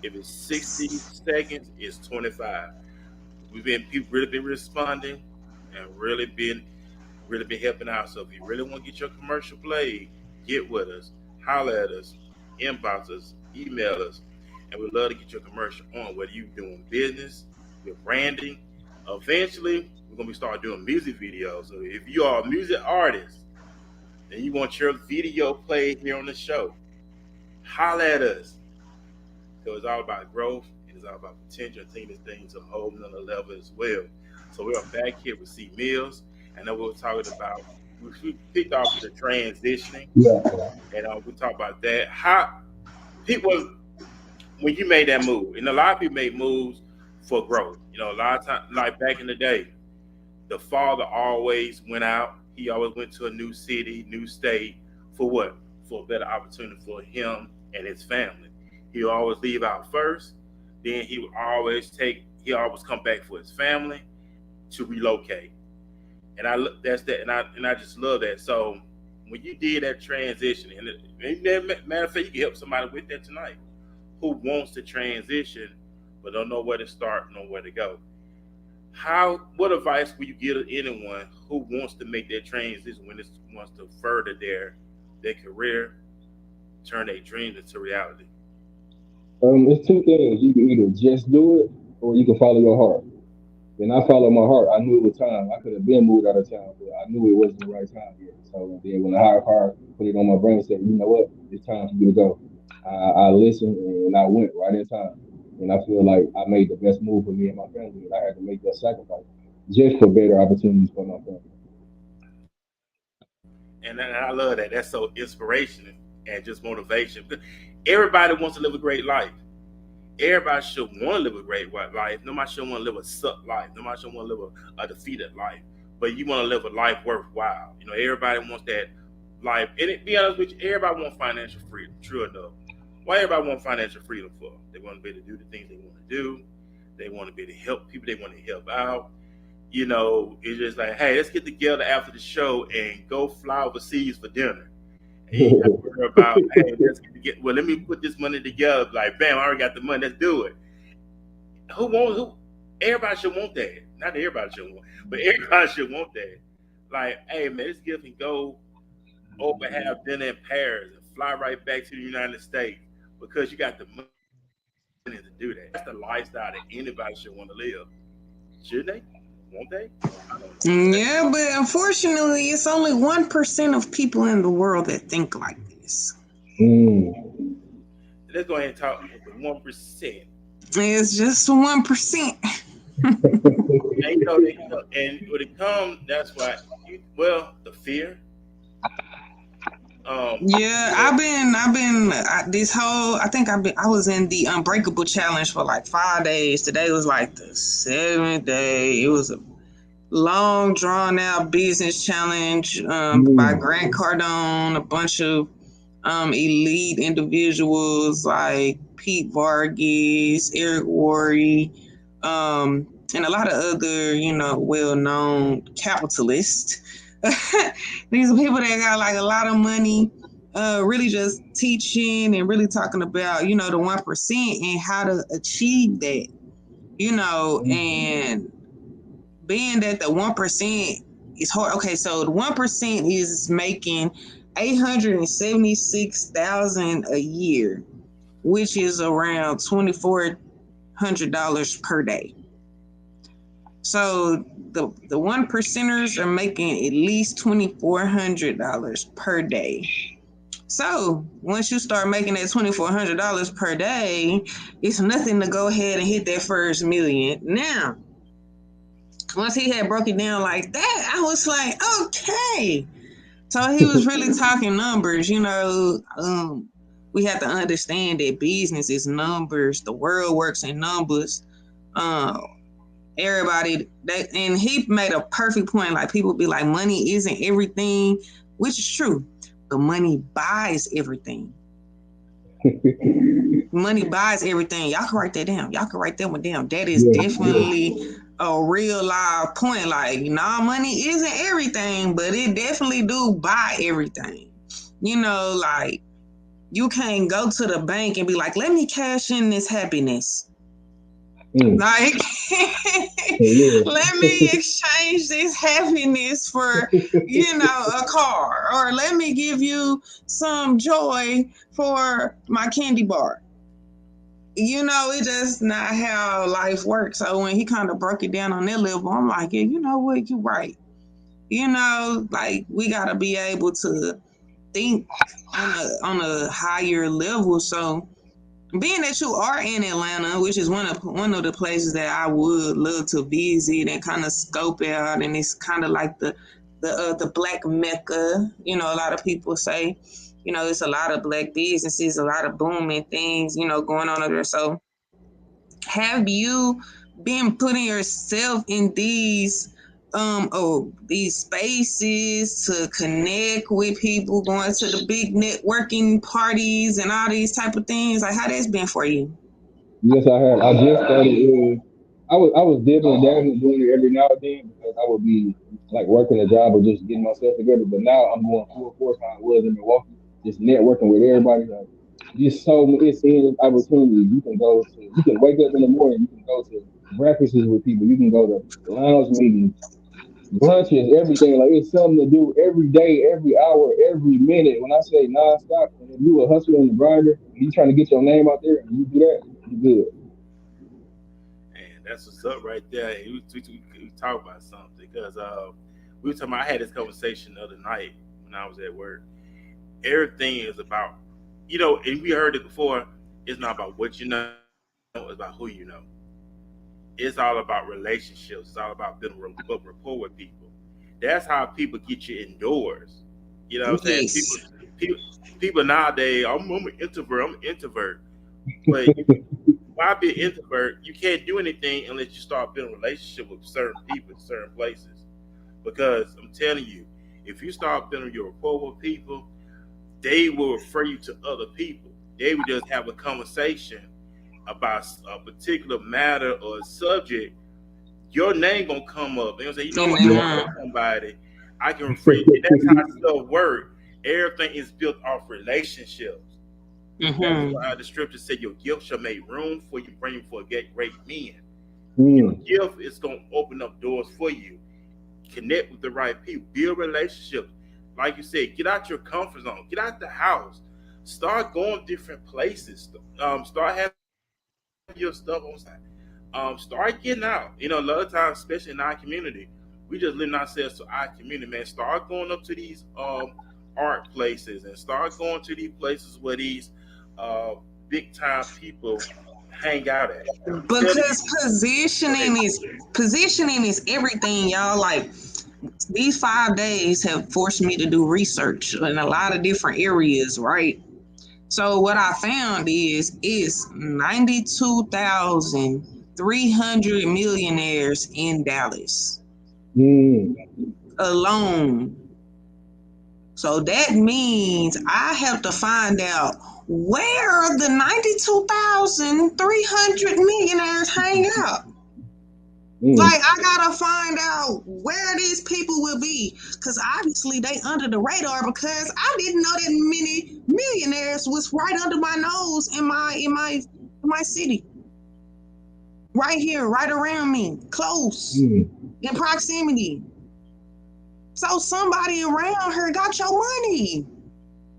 If it's 60 seconds, it's $25. People really been responding and really been helping out. So if you really want to get your commercial played, get with us, holler at us, inbox us, email us, and we'd love to get your commercial on. Whether you're doing business, your branding, eventually we're gonna start doing music videos. So if you are a music artist and you want your video played here on the show, holler at us. So it's all about growth and it's all about potential. I think this thing's a whole nother level as well. So we're back here with CMill, and then we're talking about, we picked off the transitioning, and we talked about that. How people, when you made that move, and a lot of people make moves for growth. A lot of times, like back in the day, the father always went out. He always went to a new city, new state for what? For a better opportunity for him and his family. He'll always leave out first. Then he would always come back for his family to relocate. And I just love that. So when you did that transition, and matter of fact, you can help somebody with that tonight who wants to transition but don't know where to start, know where to go. What advice would you give to anyone who wants to make that transition, wants to further their career, turn their dreams into reality? It's two things. You can either just do it or you can follow your heart. And I followed my heart. I knew it was time. I could have been moved out of town, but I knew it wasn't the right time yet. So then when the higher power put it on my brain and said, you know what, it's time for you to go. I listened and I went right in time. And I feel like I made the best move for me and my family. And I had to make that sacrifice just for better opportunities for my family. And I love that. That's so inspirational and just motivation. Everybody wants to live a great life. Everybody should want to live a great life. Nobody should want to live a suck life. Nobody should want to live a defeated life. But you want to live a life worthwhile. Everybody wants that life. And to be honest with you, everybody wants financial freedom. True enough. Why everybody want financial freedom for? They want to be able to do the things they want to do. They want to be able to help people. They want to help out. It's just like, hey, let's get together after the show and go fly overseas for dinner. And you got to worry about, hey, let me put this money together. Like, bam, I already got the money. Let's do it. Everybody should want that. Not everybody should want, but everybody should want that. Like, hey, man, let's get up and go over, have dinner in Paris and fly right back to the United States because you got the money to do that. That's the lifestyle that anybody should want to live. Should they? Won't they? I don't know. Yeah, but unfortunately, it's only 1% of people in the world that think like this. Let's go ahead and talk with the 1%. It's just 1%. And when it comes, that's why. The fear. I was in the Unbreakable Challenge for like 5 days. Today was like the 7th day. It was a long drawn out business challenge by Grant Cardone, a bunch of elite individuals like Pete Vargas, Eric Worre, and a lot of other, well-known capitalists. These are people that got like a lot of money, really just teaching and really talking about, the 1% and how to achieve that, and being that the 1% is hard. Okay, so the 1% is making $876,000 a year, which is around $2,400 per day. So the 1%ers are making at least $2,400 per day. So once you start making that $2,400 per day, it's nothing to go ahead and hit that first million. Now, once he had broke it down like that, I was like, okay. So he was really talking numbers, we have to understand that business is numbers. The world works in numbers. Everybody, and he made a perfect point. Like, people be like, money isn't everything, which is true, but money buys everything. Money buys everything. Y'all can write that down. Y'all can write that one down. That is definitely a real live point. Like, money isn't everything, but it definitely do buy everything. Like, you can't go to the bank and be like, let me cash in this happiness. Like, let me exchange this happiness for, a car, or let me give you some joy for my candy bar. It's just not how life works. So when he kind of broke it down on that level, I'm like, yeah, you know what, you're right. Like, we got to be able to think on a higher level. So being that you are in Atlanta, which is one of the places that I would love to visit and kind of scope out, and it's kind of like the Black Mecca. A lot of people say, it's a lot of Black businesses, a lot of booming things, going on over there. So, have you been putting yourself in these spaces to connect with people, going to the big networking parties and all these type of things? Like, how that's been for you? Yes, I have. I just started. I was dipping and dabbing, doing it every now and then because I would be like working a job or just getting myself together. But now I'm going full force how I was in Milwaukee, just networking with everybody. Like, just so it's seeing opportunities. You can wake up in the morning, you can go to breakfasts with people, you can go to lounge meetings, lunches, everything. Like, it's something to do every day, every hour, every minute. When I say nonstop, and if you a hustler and a grinder, and you trying to get your name out there, and you do that, you good. And that's what's up right there. And we talk about something because we were talking about, I had this conversation the other night when I was at work. Everything is about, and we heard it before, it's not about what you know, it's about who you know. It's all about relationships. It's all about building rapport with people. That's how people get you indoors. You know what I'm saying? Yes. People, people nowadays, I'm an introvert. I'm an introvert. But why be an introvert? You can't do anything unless you start building relationship with certain people in certain places. Because I'm telling you, if you start building your rapport with people, they will refer you to other people. They will just have a conversation about a particular matter or a subject. Your name gonna come up. They're gonna say, you know what, I know somebody. I can refer you. And that's how stuff works. Everything is built off relationships. That's why the scripture said your gift shall make room for you, bring you for great men. Your Mm. gift is gonna open up doors for you. Connect with the right people, build relationships. Like you said, get out your comfort zone, get out the house, start going different places. Start having your stuff on site. Start getting out. A lot of times, especially in our community, we just limit ourselves to our community, man. Start going up to these art places and start going to these places where these uh, big time people hang out at. I'm telling you. Because positioning is everything, y'all. Like, these 5 days have forced me to do research in a lot of different areas, right? So what I found is 92,300 millionaires in Dallas Mm. alone. So that means I have to find out where the 92,300 millionaires hang out. Mm. Like, I gotta find out where these people will be, because obviously they under the radar, because I didn't know that many millionaires was right under my nose in my city, right here, right around me, close Mm. in proximity. So somebody around here got your money.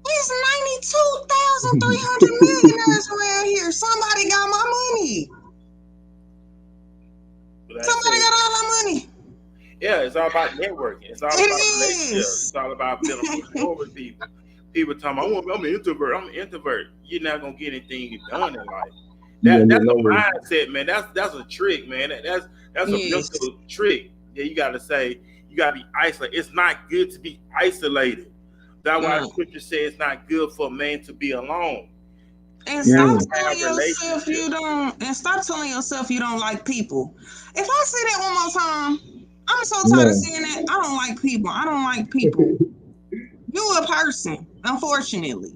There's 92,300 millionaires around here. Somebody got my money. But I Somebody said, got all my money. yeah, it's all about networking. It's all It about relationships. is. It's all about building rapport with people. People talking about, I'm an introvert. I'm an introvert. You're not gonna get anything done in life. You gonna That's get a nowhere. mindset, man. That's a trick, man. That's a Yes. mental trick. Yeah, you gotta say you gotta be isolated. It's not good to be isolated. That's why the No. scripture says it's not good for a man to be alone. And You have stop to telling have yourself you relationships. don't. And stop telling yourself you don't like people. If I say that one more time, I'm so tired of No. saying that. I don't like people. I don't like people. You a person, unfortunately.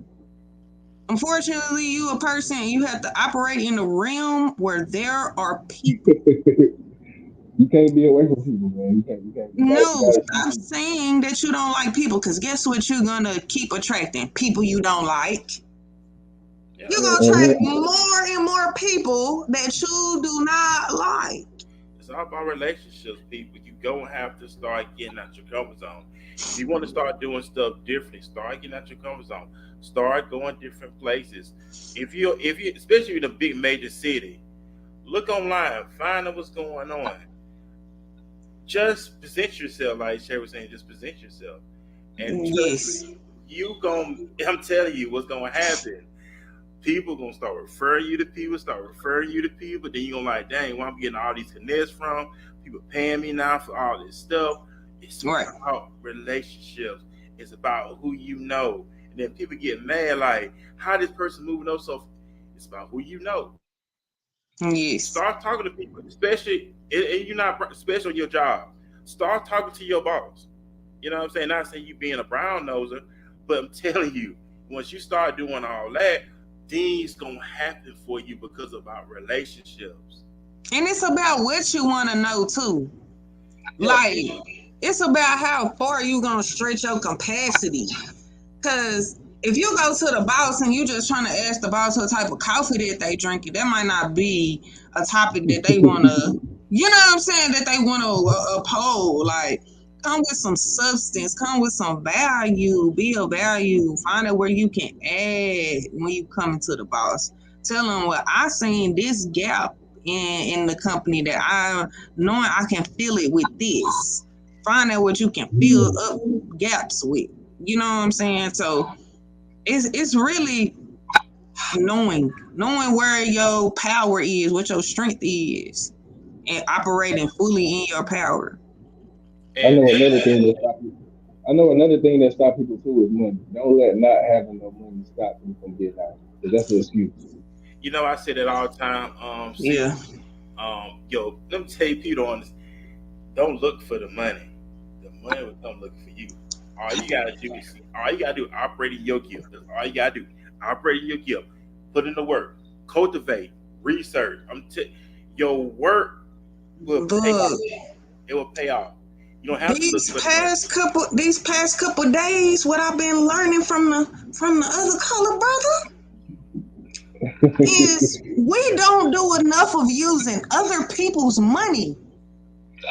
Unfortunately, you a person. You have to operate in a realm where there are people. You can't be away from people, man. You can't. You No, gotta stop saying that you don't like people. Because guess what? You're gonna keep attracting people you don't like. Yeah. You're gonna attract more and more people that you do not like. It's all about relationships, people. You gonna have to start getting out your comfort zone. If you want to start doing stuff differently, start getting out your comfort zone. Start going different places. If you especially in a big major city, look online, find out what's going on. Just present yourself, like Shay was saying, just present yourself. And trust Yes. me, I'm telling you what's gonna happen. People gonna start referring you to people, then you're gonna like, dang, where I'm getting all these connects from, people paying me now for all this stuff. It's Right. about relationships. It's about who you know. And then people get mad like, how this person moving up so it's about who you know. Yes. Start talking to people, especially and you're not special in your job. Start talking to your boss. You know what I'm saying? Not saying you being a brown noser, but I'm telling you, once you start doing all that, things gonna happen for you because of our relationships. And it's about what you want to know too. Yeah, Like, it's about how far you gonna stretch your capacity. Cause if you go to the boss and you just trying to ask the boss what type of coffee that they drinking, that might not be a topic that they wanna, you know what I'm saying, that they wanna uphold. Like, come with some substance, come with some value, be a value, find out where you can add when you come into the boss. Tell them, well, I seen this gap in the company that knowing I can fill it with this. Find out what you can fill up gaps with. You know what I'm saying? So it's really knowing where your power is, what your strength is, and operating fully in your power. I and know another thing that stop people. I know another thing that stop people too is money. Don't let not having no money stop you from getting out. Because that's an excuse. you know I say that all the time. Yeah. Yo, let me tell you, people don't look for the money. The money will come looking for you. All you gotta do is operate in your gift. That's all you gotta do. Operate in your gift. Put in the work. Cultivate. Research. Your work will pay Look, off. It will pay off. You don't have to look for the money. these past couple days, what I've been learning from the other color brother is we don't do enough of using other people's money.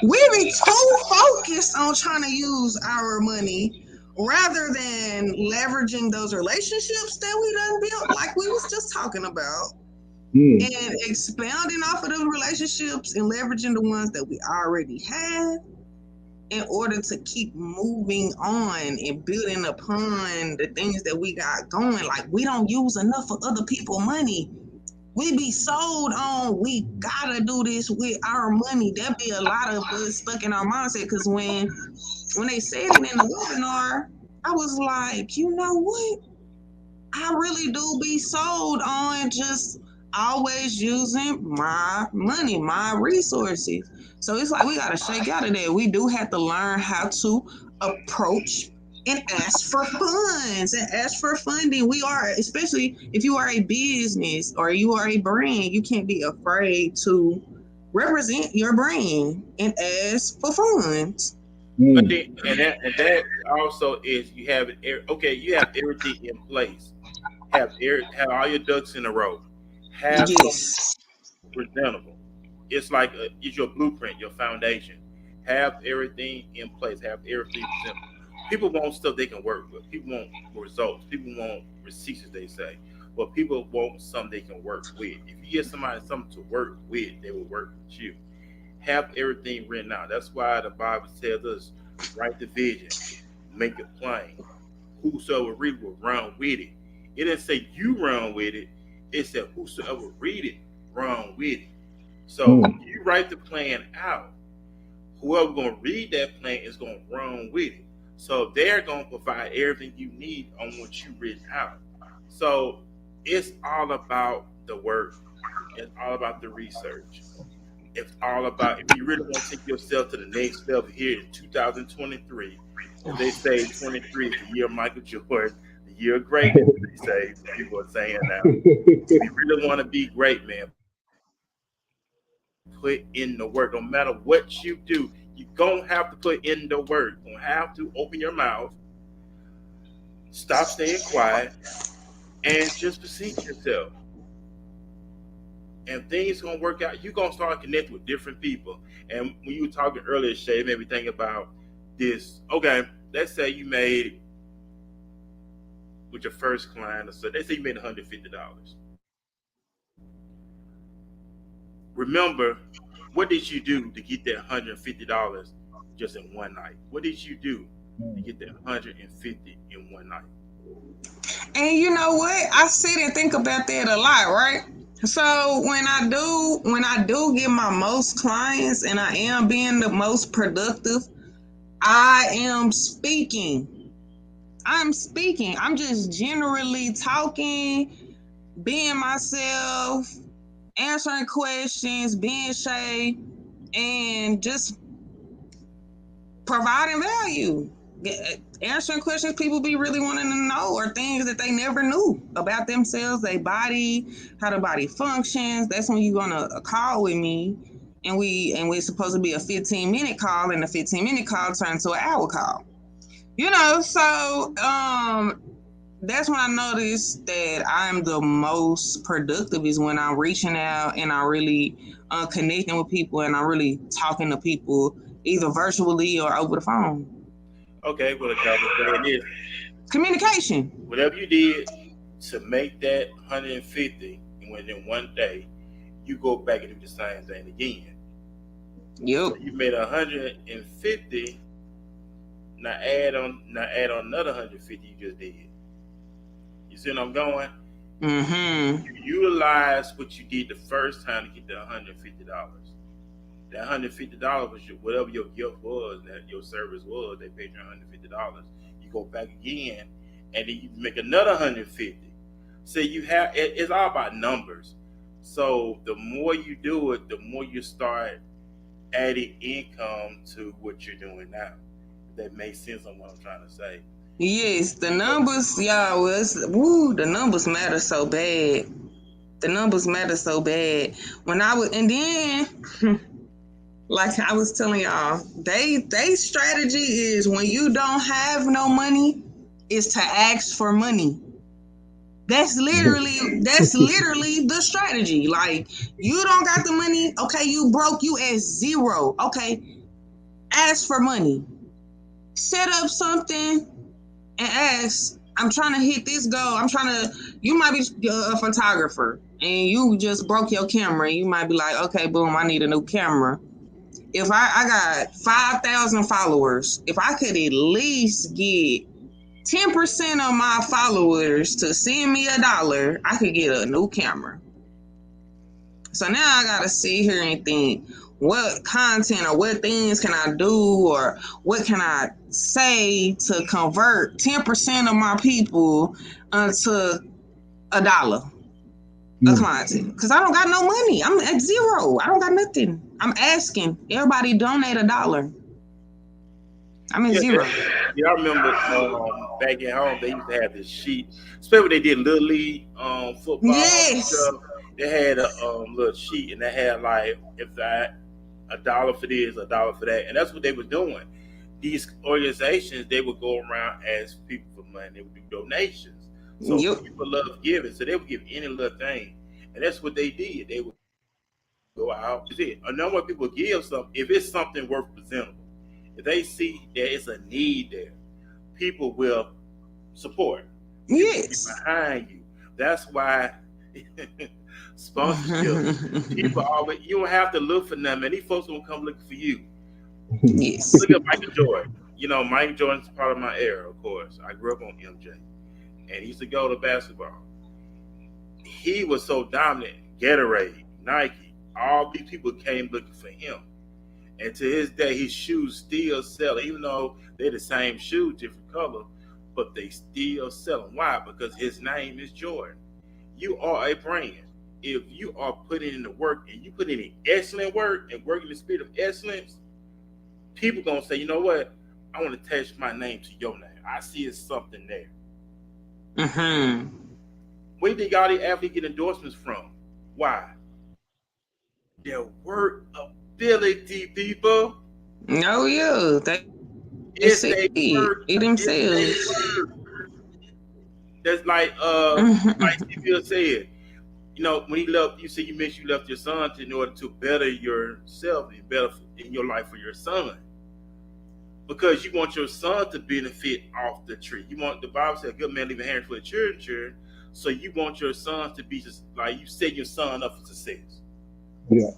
We be too focused on trying to use our money rather than leveraging those relationships that we done built, like we was just talking about, and expounding off of those relationships and leveraging the ones that we already have in order to keep moving on and building upon the things that we got going. Like, we don't use enough of other people's money. We be sold on we gotta do this with our money. There be a lot of us stuck in our mindset because when they said it in the webinar, I was like, you know what? I really do be sold on just always using my money, my resources. So it's like we gotta shake out of that. We do have to learn how to approach and ask for funds and ask for funding. We are, especially if you are a business or you are a brand, you can't be afraid to represent your brand and ask for funds. But then, and that also is you have okay. You have everything in place. Have all your ducks in a row. Have something Yes. presentable. It's like it's your blueprint, your foundation. Have everything in place. Have everything presentable. People want stuff they can work with. People want results. People want receipts, as they say. But people want something they can work with. If you give somebody something to work with, they will work with you. Have everything written out. That's why the Bible tells us write the vision, make it plain. whosoever read it will run with it. It didn't say you run with it. It said whosoever read it, run with it. So you write the plan out. Whoever gonna read that plan is gonna run with it. So they're gonna provide everything you need on what you written out. So it's all about the work. It's all about the research. It's all about if you really want to take yourself to the next level here in 2023. As they say, 23 is the year of Michael Jordan, the year of greatness. They say people are saying now. If you really want to be great, man, put in the work. No matter what you do, you're gonna have to put in the work. You're gonna have to open your mouth, stop staying quiet, and just proceed yourself. And things gonna work out. You're gonna start connecting with different people. And when you were talking earlier, Shay, it made me think about this. Okay, let's say you made with your first client, so let's say you made $150. Remember, what did you do to get that $150 just in one night? What did you do to get that 150 in one night? And you know what? I sit and think about that a lot, right? So when I do get my most clients and I am being the most productive, I am speaking. I'm speaking. I'm just generally talking, being myself, answering questions, being Shay, and just providing value. Answering questions people be really wanting to know or things that they never knew about themselves, their body, how the body functions. That's when you're gonna call with me, and we're supposed to be a 15-minute call, and the 15-minute call turns to an hour call. So that's when I noticed that I'm the most productive is when I'm reaching out and I really connecting with people and I'm really talking to people either virtually or over the phone. Okay, well, the saying is communication. Whatever you did to make that 150 within one day, you go back and do the same thing again. Yep. So you made 150. Now add on another 150 you just did. You see what I'm going? Mm-hmm. You utilize what you did the first time to get the $150. That $150 was whatever your gift was, that your service was. They paid you $150. You go back again, and then you make another 150. So it's all about numbers. So the more you do it, the more you start adding income to what you're doing now. If that makes sense on what I'm trying to say. Yes, the numbers, y'all, the numbers matter so bad. The numbers matter so bad. And then, like I was telling y'all, they strategy is when you don't have no money, is to ask for money. That's literally the strategy. Like, you don't got the money, okay, you broke, you at zero. Okay, ask for money. Set up something and ask, I'm trying to hit this goal. You might be a photographer and you just broke your camera. And you might be like, okay, boom, I need a new camera. If I got 5,000 followers, if I could at least get 10% of my followers to send me $1, I could get a new camera. So now I got to sit here and think, what content or what things can I do or what can I say to convert 10% of my people to $1 a client? Because I don't got no money. I'm at zero. I don't got nothing. I'm asking everybody donate $1. I'm at zero. I remember back at home they used to have this sheet, especially when they did Little League football. Yes. Stuff. They had a little sheet and they had like $1 for this, $1 for that, and that's what they were doing. These organizations, they would go around ask people for money. They would do donations. So people love giving, so they would give any little thing, and that's what they did. They would go out. A number of people give something if it's something worth presentable. If they see there is a need there, people will support. Yes. Behind you. That's why sponsorship. People you don't have to look for them, and these folks don't come looking for you. Yes. Look at Michael Jordan. you know, Mike Jordan's part of my era, of course. I grew up on MJ, and he used to go to basketball. He was so dominant. Gatorade, Nike, all these people came looking for him. And to his day, his shoes still sell, even though they're the same shoe, different color, but they still sell them. Why? Because his name is Jordan. You are a brand. If you are putting in the work and you put in excellent work and working the spirit of excellence, people gonna say, you know what? I want to attach my name to your name. I see it's something there. Mm-hmm. Where did all the athletes get endorsements from? Why? Their work ability, people. Oh yeah, It's a work. it themselves. It's a work. That's like CMill said. You know, when he left, you said you mentioned you left your son in order to better yourself and better in your life for your son. Because you want your son to benefit off the tree. You want, the Bible said, a good man leave a heritage for the children. So you want your son to be just like you set your son up for success. Yeah.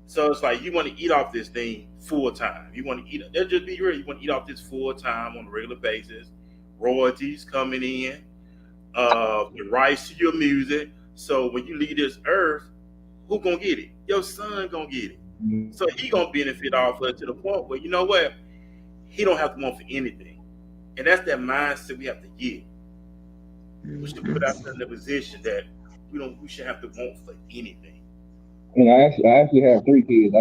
So it's like you want to eat off this thing full time. You want to eat. Let's just be real. You want to eat off this full time on a regular basis. Royalties coming in, the rights to your music. So when you leave this earth, who gonna get it? Your son gonna get it. So he gonna benefit off of it to the point where, you know what, he don't have to want for anything. And that's that mindset we have to get. We should put ourselves in a position that we should have to want for anything. And I actually have 3 kids.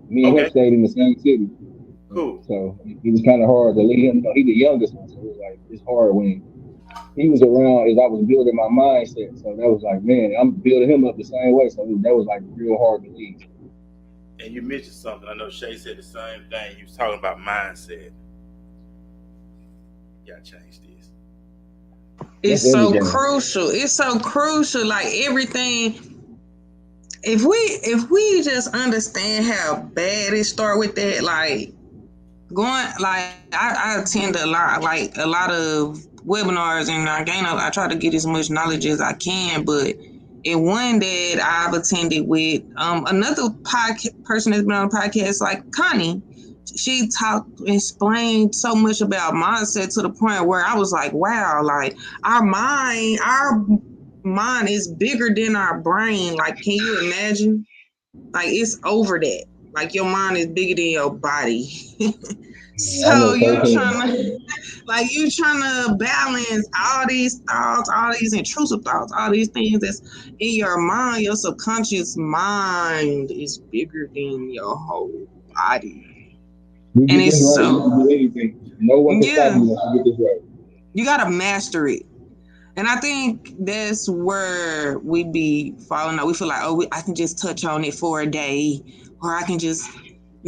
Me and him stayed in the same city. Cool. So it was kind of hard to leave him. You know, he's the youngest one, so it was like it's hard when he was around as I was building my mindset. So that was like, man, I'm building him up the same way. So that was like real hard to leave. And you mentioned something. I know Shay said the same thing. You was talking about mindset. You gotta change this. It's so crucial. It's so crucial. Like everything. If we just understand how bad it start with that, like going, like I attend a lot of webinars, and I try to get as much knowledge as I can. But in one that I've attended with another person that's been on the podcast, like Connie, she explained so much about mindset to the point where I was like, wow, like our mind is bigger than our brain. Like, can you imagine? Like, it's over that. Like, your mind is bigger than your body. So you trying to balance all these thoughts, all these intrusive thoughts, all these things that's in your mind. Your subconscious mind is bigger than your whole body. And it's right, so you can do anything. No one can stop you once you get this right. You gotta master it. And I think that's where we be falling out. We feel like, I can just touch on it for a day, or I can just.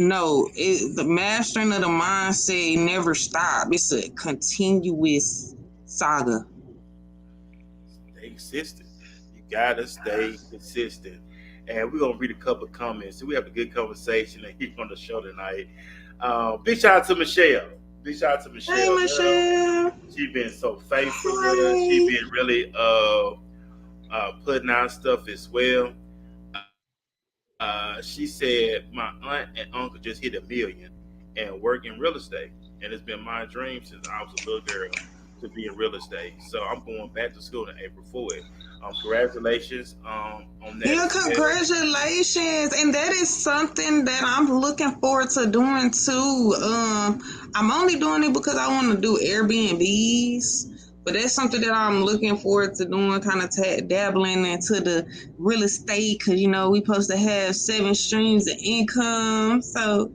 No, the mastering of the mindset never stop. It's a continuous saga. Stay consistent. You gotta stay consistent. And we're gonna read a couple of comments. So we have a good conversation here on the show tonight. Big shout out to Michelle. Big shout out to Michelle. Hey, Michelle. She's been so faithful with us. She's been really putting out stuff as well. She said, my aunt and uncle just hit $1 million and work in real estate. And it's been my dream since I was a little girl to be in real estate. So I'm going back to school on April 4th. Congratulations on that. Yeah, congratulations. And that is something that I'm looking forward to doing too. I'm only doing it because I want to do Airbnbs. But that's something that I'm looking forward to doing, kind of dabbling into the real estate, because, you know, we supposed to have 7 streams of income. So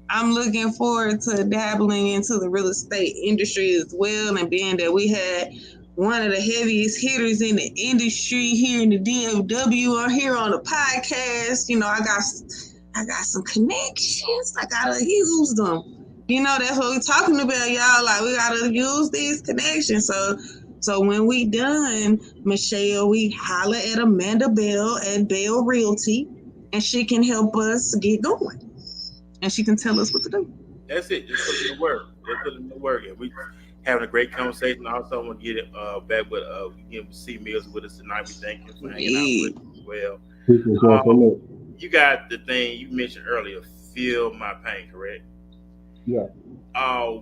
I'm looking forward to dabbling into the real estate industry as well. And being that we had one of the heaviest hitters in the industry here in the DFW or here on the podcast, you know, I got some connections. I got to use them. You know, that's what we're talking about, y'all. Like, we got to use these connections. So when we done, Michelle, we holler at Amanda Bell at Bell Realty, and she can help us get going. And she can tell us what to do. That's it. Just put it in the work. And we having a great conversation. Also, I want to get it back with CMill with us tonight. We thank you for hanging out with us as well. You got the thing you mentioned earlier, Feel My Pain, correct? Yeah.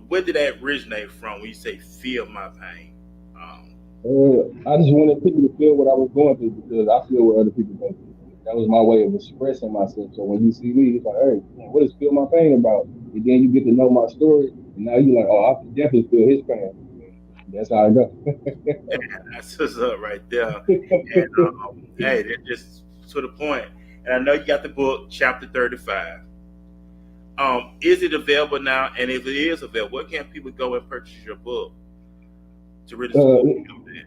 Where did that originate from when you say feel my pain? I just wanted people to feel what I was going through because I feel what other people go through. That was my way of expressing myself. So when you see me, it's like, hey, man, what is feel my pain about? And then you get to know my story, and now you're like, oh, I can definitely feel his pain. That's how I go. That's what's up right there. And hey, that just to the point. And I know you got the book, chapter 35. Is it available now? And if it is available, where can people go and purchase your book to really support Uh, you?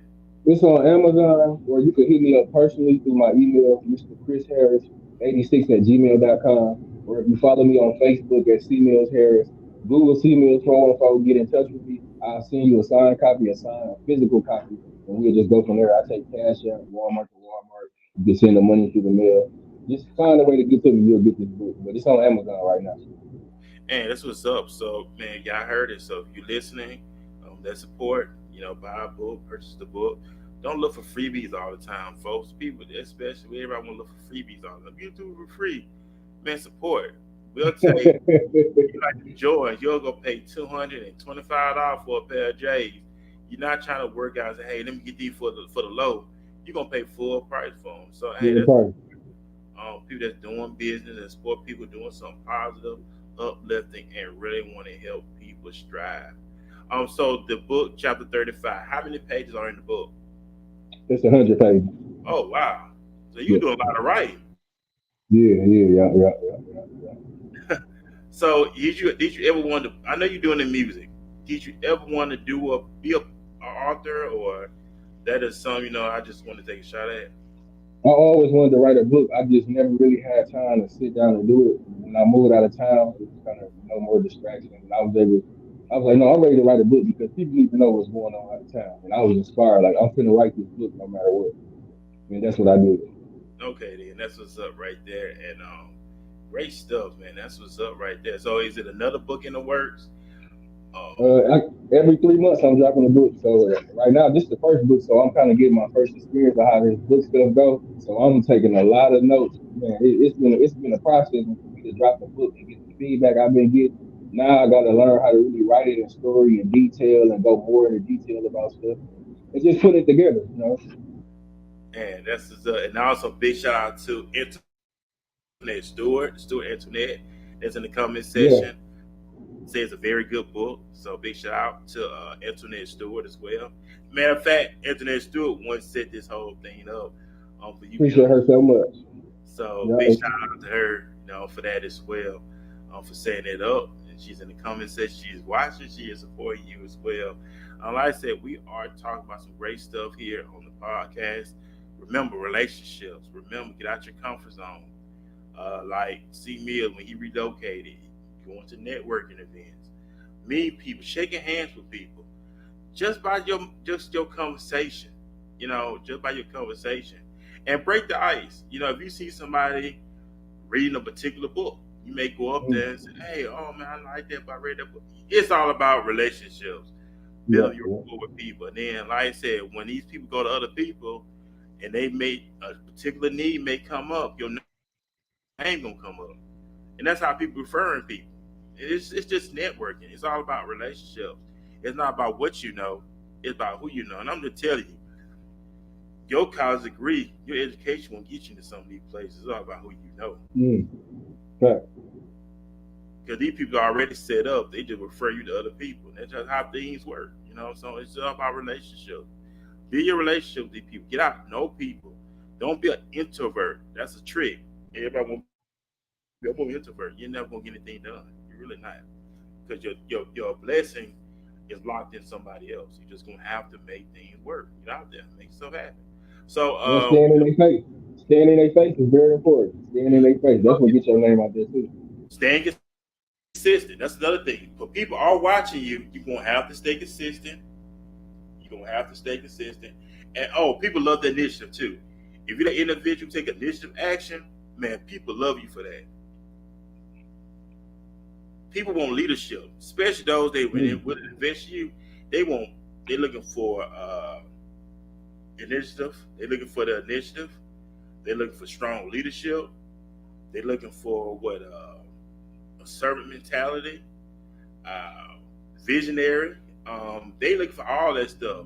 It's on Amazon, or you can hit me up personally through my email, Mr. Chris Harris 86 at gmail.com. Or if you follow me on Facebook at CMills Harris, Google CMills 414, get in touch with me. I'll send you a signed copy, a physical copy, and we'll just go from there. I take cash out, Walmart to Walmart. You can send the money through the mail. Just find a way to get to me, you'll get this book. But it's on Amazon right now. And that's what's up. So, man, y'all heard it. So, if you're listening, that support, buy a book, purchase the book. Don't look for freebies all the time, folks. People, especially everybody, want to look for freebies all the time. You do it for free, man. Support. We'll take you like George. You'll go pay $225 for a pair of J's. You're not trying to work out and say, hey, let me get these for the low. You're gonna pay full price for them. So, hey, Yeah, that's probably. people that's doing business and support people doing something positive, uplifting, and really want to help people strive. So the book, chapter 35, how many pages are in the book? It's 100 pages. Oh wow. So you Yeah, do a lot of writing. yeah. So did you ever want to I know you're doing the music. Did you ever want to be a author, or that is something, I just want to take a shot at? I always wanted to write a book. I just never really had time to sit down and do it. When I moved out of town, it was kind of no more distraction. And I was like, no, I'm ready to write a book because people need to know what's going on out of town. And I was inspired, like, I'm finna write this book no matter what. And that's what I did. Okay, then that's what's up right there. And great stuff, man. That's what's up right there. So is it another book in the works? Um, Every 3 months, I'm dropping a book. So right now, this is the first book. So I'm kind of getting my first experience of how this book stuff go. So I'm taking a lot of notes. Man, it's been a process for me to drop the book and get the feedback I've been getting. Now I got to learn how to really write it in story and detail and go more into detail about stuff and just put it together. and that's what's up. And also big shout out to Internet Stuart Internet. That's in the comment Yeah, section. Say it's a very good book. So big shout out to Internet Stewart as well. Matter of fact, Internet Stewart once set this whole thing up for you appreciate young. her so much. So Yeah, big shout out to her, for that as well, for setting it up. And she's in the comment section. She's watching. She is supporting you as well. Like I said, we are talking about some great stuff here on the podcast. Remember relationships. Remember, get out your comfort zone. Like CMill when he relocated, going to networking events, meet people, shaking hands with people, just your conversation, just by your conversation, and break the ice. If you see somebody reading a particular book, you may go up mm, there and say, "Hey, oh man, I like that, but I read that book." It's all about relationships, yeah, building your yeah, rapport with people. And then, like I said, when these people go to other people and they may a particular need may come up, your name gonna come up. And that's how people referring people. It's just networking. It's all about relationships. It's not about what you know. It's about who you know. And I'm just telling you, your college degree, your education won't get you into some of these places. It's all about who you know. mm, fact. Because these people are already set up. They just refer you to other people. And that's just how things work. So it's all about relationships. Build your relationship with these people. Get out, know people. Don't be an introvert. That's a trick. Everybody won't be an introvert. You're never gonna get anything done. You're really not. Because your blessing is locked in somebody else. You're just gonna have to make things work. Get out there, make stuff happen. So And stand in their face. Stand in their face is very important. Stand in their face. That's what gets your name out there too. staying consistent. That's another thing. But people are watching you. You're gonna have to stay consistent. You're gonna have to stay consistent. And people love the initiative too. If you're the individual take initiative action, man, people love you for that. People want leadership, especially those when they Mm, will invest in you. They want they're looking for initiative. They're looking for the initiative. They're looking for strong leadership. They're looking for what a servant mentality. visionary. They looking for all that stuff.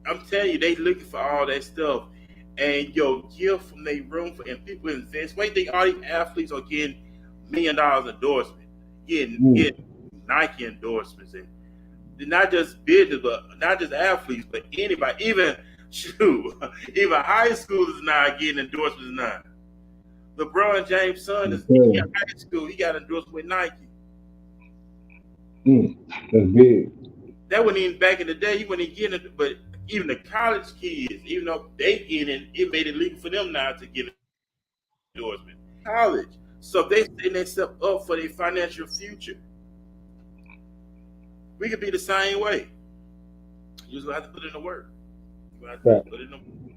I'm telling you, they looking for all that stuff. And your gift from their room and people invest. Wait, they all these athletes are getting $1 million endorsement, getting Nike endorsements, and not just business, but not just athletes, but anybody, even even high schoolers now getting endorsements now. LeBron James' son is in high school, he got endorsement with Nike. That's big. That wasn't even back in the day, he wasn't even getting it, but even the college kids, even though they getting it made it legal for them now to get an endorsement. College. So they setting themselves up for their financial future. We could be the same way. You just have to put in the work. You have to put in the work.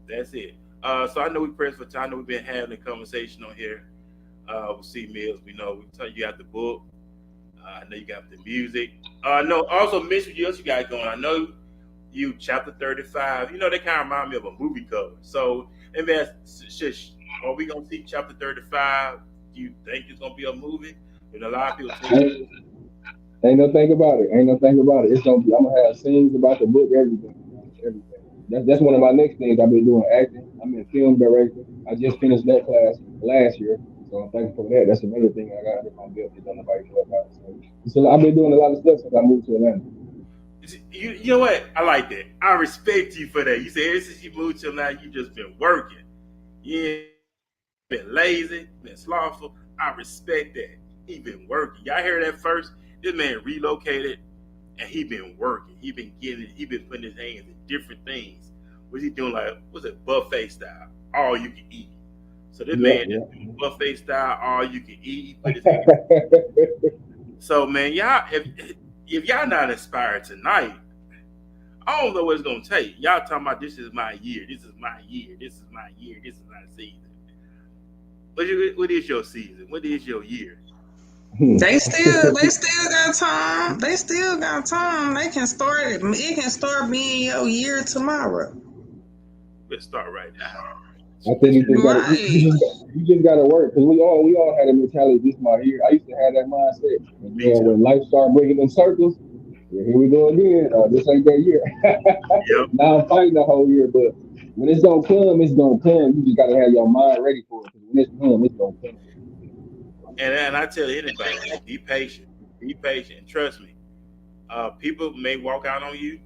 That's it. So I know we pressed for time. I know we've been having a conversation on here with CMill. We know we tell you got the book. I know you got the music. No, also mention what else you got going. I know you chapter 35. You know, they kind of remind me of a movie cover. So maybe are we gonna see chapter 35? Do you think it's gonna be a movie? And a lot of people think ain't no thing about it. It's gonna be. I'm gonna have scenes about the book, everything. That's one of my next things. I've been doing acting. I'm in film directing. I just finished that class last year, so I'm thankful for that. That's another thing I got under my belt that nobody know about. So I've been doing a lot of stuff since I moved to Atlanta. You know what? I like that. I respect you for that. You say ever since you moved to Atlanta, you just been working. You ain't been lazy, been slothful. I respect that. He been working. Y'all heard that first? This man relocated and he been working. He been putting his hands in different things. What's he doing? Like, what's it, buffet style? All you can eat. So this man just buffet style, all you can eat. He put his hands So man, y'all, if y'all not inspired tonight, I don't know what it's gonna take. Y'all talking about this is my year, this is my year, this is my year, this is my season. What is your season? What is your year? They still got time. They still got time. They can start it. It can start being your year tomorrow. Let's start right now. I think you just gotta work, because we all had a mentality. This my year. I used to have that mindset. And when life started bringing them circles, here we go again. This ain't that year. Yep. Now I'm fighting the whole year, but when it's gonna come, it's gonna come. You just gotta have your mind ready for it. Because when it's gonna come. And I tell anybody, be patient. Be patient. Trust me. People may walk out on you.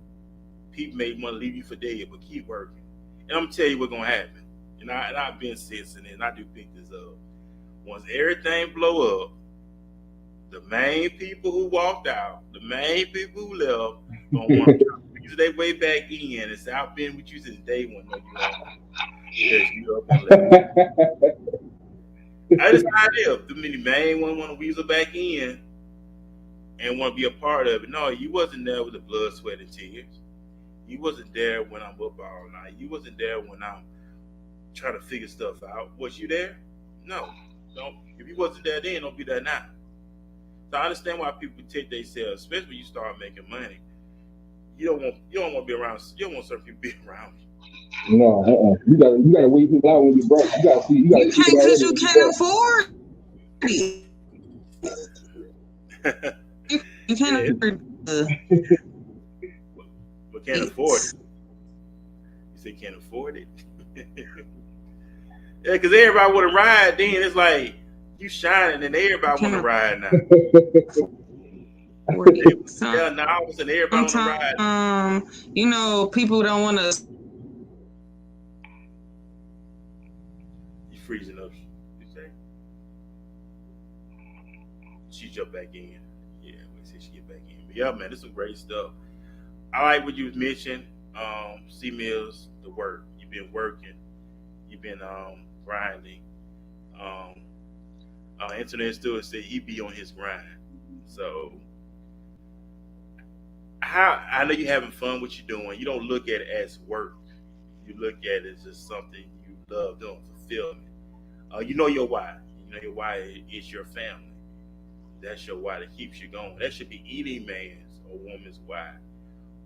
People may want to leave you for dead, but keep working. And I'm gonna tell you what's gonna happen. And I've been sensing it, and I do pick this up. Once everything blow up, the main people who walked out, the main people who left, gonna want to use their way back in and say, I've been with you since day one. No, you up and left. I just how it is. The many main one want to weasel back in and want to be a part of it. No, you wasn't there with the blood, sweat, and tears. You wasn't there when I'm up all night. You wasn't there when I'm trying to figure stuff out. Was you there? No. Don't. If you wasn't there then, don't be there now. So I understand why people take themselves, especially when you start making money. You don't want to be around. You don't want certain people be around you. No, you gotta weed people out when you broke. You gotta see. You can't because you can't afford it. You can't afford it. We can't afford it. You say can't afford it. Yeah, because everybody want to ride. Then it's like you shining, and everybody want to ride now. Yeah, now all of a sudden everybody want to ride. You know, people don't want to. You freezing up. You say she jump back in. Yeah, we say she get back in. But yeah, man, this is great stuff. I like what you mentioned. CMill's the work. You've been working. You've been grinding. Internet steward said he be on his grind. So I know you're having fun with what you're doing. You don't look at it as work. You look at it as just something you love doing, fulfillment. You know your why. You know your why is your family. That's your why that keeps you going. That should be any man's or woman's why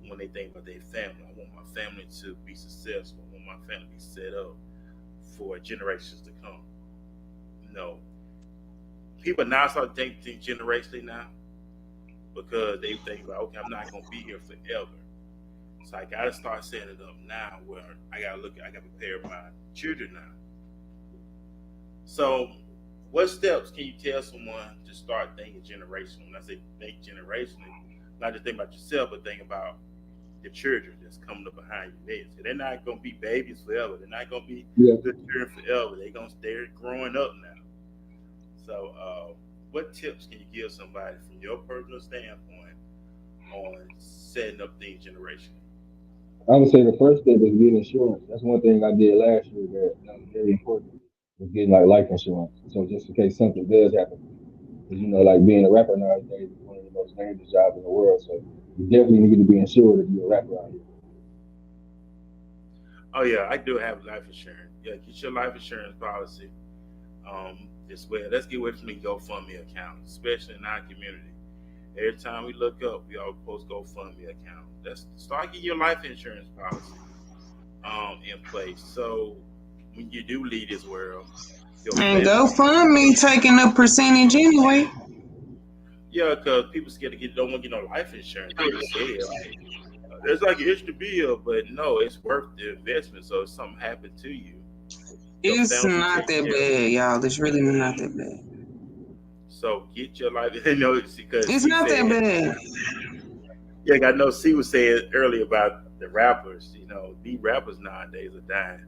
when they think about their family. I want my family to be successful. I want my family to be set up for generations to come. No. people now start thinking generationally now because they think, like, okay, I'm not gonna be here forever. So I gotta start setting it up now where I gotta prepare my children now. So what steps can you tell someone to start thinking generational? When I say think generationally, not just think about yourself, but think about the children that's coming up behind you next. They're not gonna be babies forever. They're not gonna be good children forever. They're growing up now. So what tips can you give somebody from your personal standpoint on setting up things generationally? I would say the first step is getting insurance. That's one thing I did last year that was very important, was getting like life insurance. So just in case something does happen, because like being a rapper nowadays is one of the most dangerous jobs in the world. So you definitely need to be insured if you're a rapper out here. Oh yeah, I do have life insurance. Yeah, get your life insurance policy as well. Let's get away from the GoFundMe account, especially in our community. Every time we look up, we all post GoFundMe account. Let's start getting your life insurance policy in place. So when you do leave this world, and GoFundMe taking a percentage anyway. Yeah, because people scared to don't want to get no life insurance. There's like an extra bill, but no, it's worth the investment. So if something happened to you, it's not that bad, y'all. It's really not that bad. So get your life. Because it's not that bad. Yeah, I know C was saying earlier about the rappers. These rappers nowadays are dying.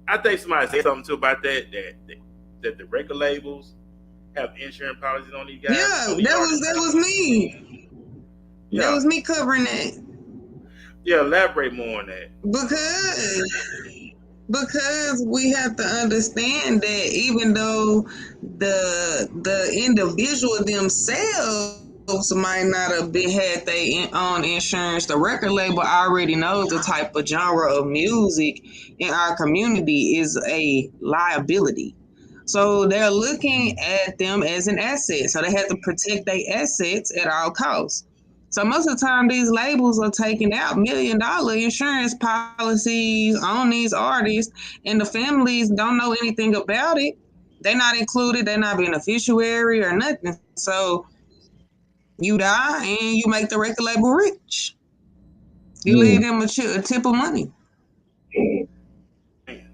I think somebody said something too about that the record labels have insurance policies on these guys. Yeah, that was me. Yeah. That was me covering that. Yeah, elaborate more on that. Because we have to understand that even though the individual themselves might not have had their own insurance, the record label already knows the type of genre of music in our community is a liability. So they're looking at them as an asset. So they have to protect their assets at all costs. So most of the time, these labels are taking out $1 million insurance policies on these artists, and the families don't know anything about it. They're not included. They're not beneficiary or nothing. So you die and you make the record label rich. You leave them a tip of money.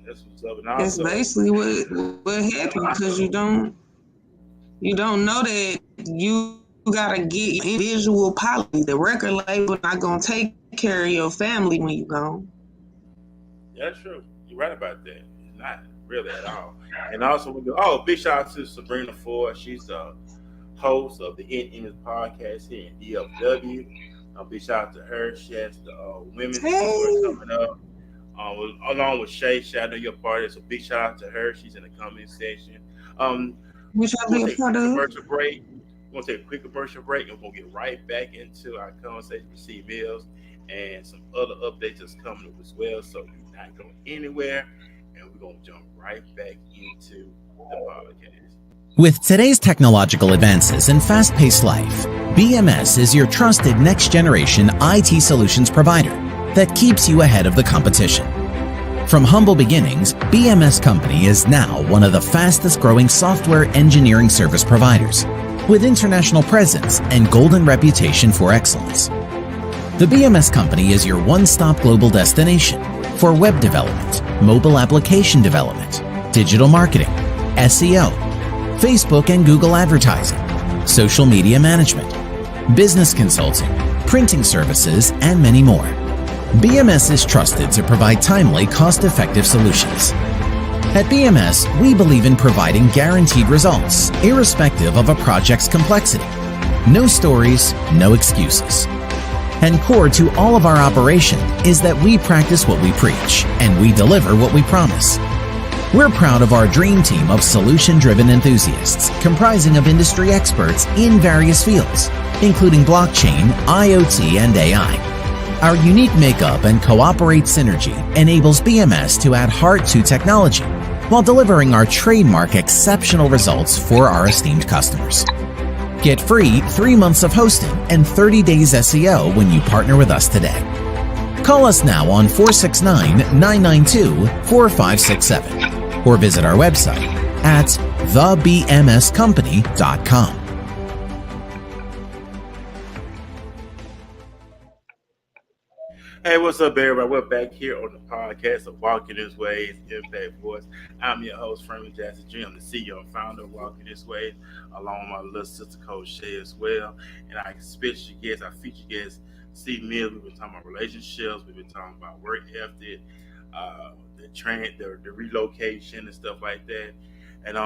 That's what's up. That's basically what happened, because you don't know that you gotta get your individual policy. The record label not gonna take care of your family when you gone. Yeah, that's true. You're right about that. It's not really at all. And also, big shout out to Sabrina Ford. She's the host of the Image podcast here in DFW. Big shout out to her. She has the women's tour coming up. Along with Shay. I know you're part of it, so big shout out to her. She's in the comment section. Which I'll be a part of. Commercial break. We're going to take a quick commercial break, and we're going to get right back into our conversation with CMill and some other updates that's coming up as well. So you're not going anywhere, and we're going to jump right back into the podcast. With today's technological advances and fast-paced life, BMS is your trusted next-generation IT solutions provider that keeps you ahead of the competition. From humble beginnings, BMS Company is now one of the fastest-growing software engineering service providers, with international presence and golden reputation for excellence. The BMS Company is your one-stop global destination for web development, mobile application development, digital marketing, SEO, Facebook and Google advertising, social media management, business consulting, printing services, and many more. BMS is trusted to provide timely, cost-effective solutions. At BMS, we believe in providing guaranteed results, irrespective of a project's complexity. No stories, no excuses. And core to all of our operation is that we practice what we preach, and we deliver what we promise. We're proud of our dream team of solution-driven enthusiasts, comprising of industry experts in various fields, including blockchain, IoT, and AI. Our unique makeup and cooperate synergy enables BMS to add heart to technology while delivering our trademark exceptional results for our esteemed customers. Get free 3 months of hosting and 30 days SEO when you partner with us today. Call us now on 469-992-4567. or visit our website at thebmscompany.com. Hey, what's up, everybody? We're back here on the podcast of Walking This Way, Impact Voice. I'm your host, Furman Jackson Jr. I'm the CEO and founder of Walking This Way, along with my little sister, Coach Shay, as well. And our special guest, our featured guest, CMill. We've been talking about relationships. We've been talking about work ethic, the relocation and stuff like that. And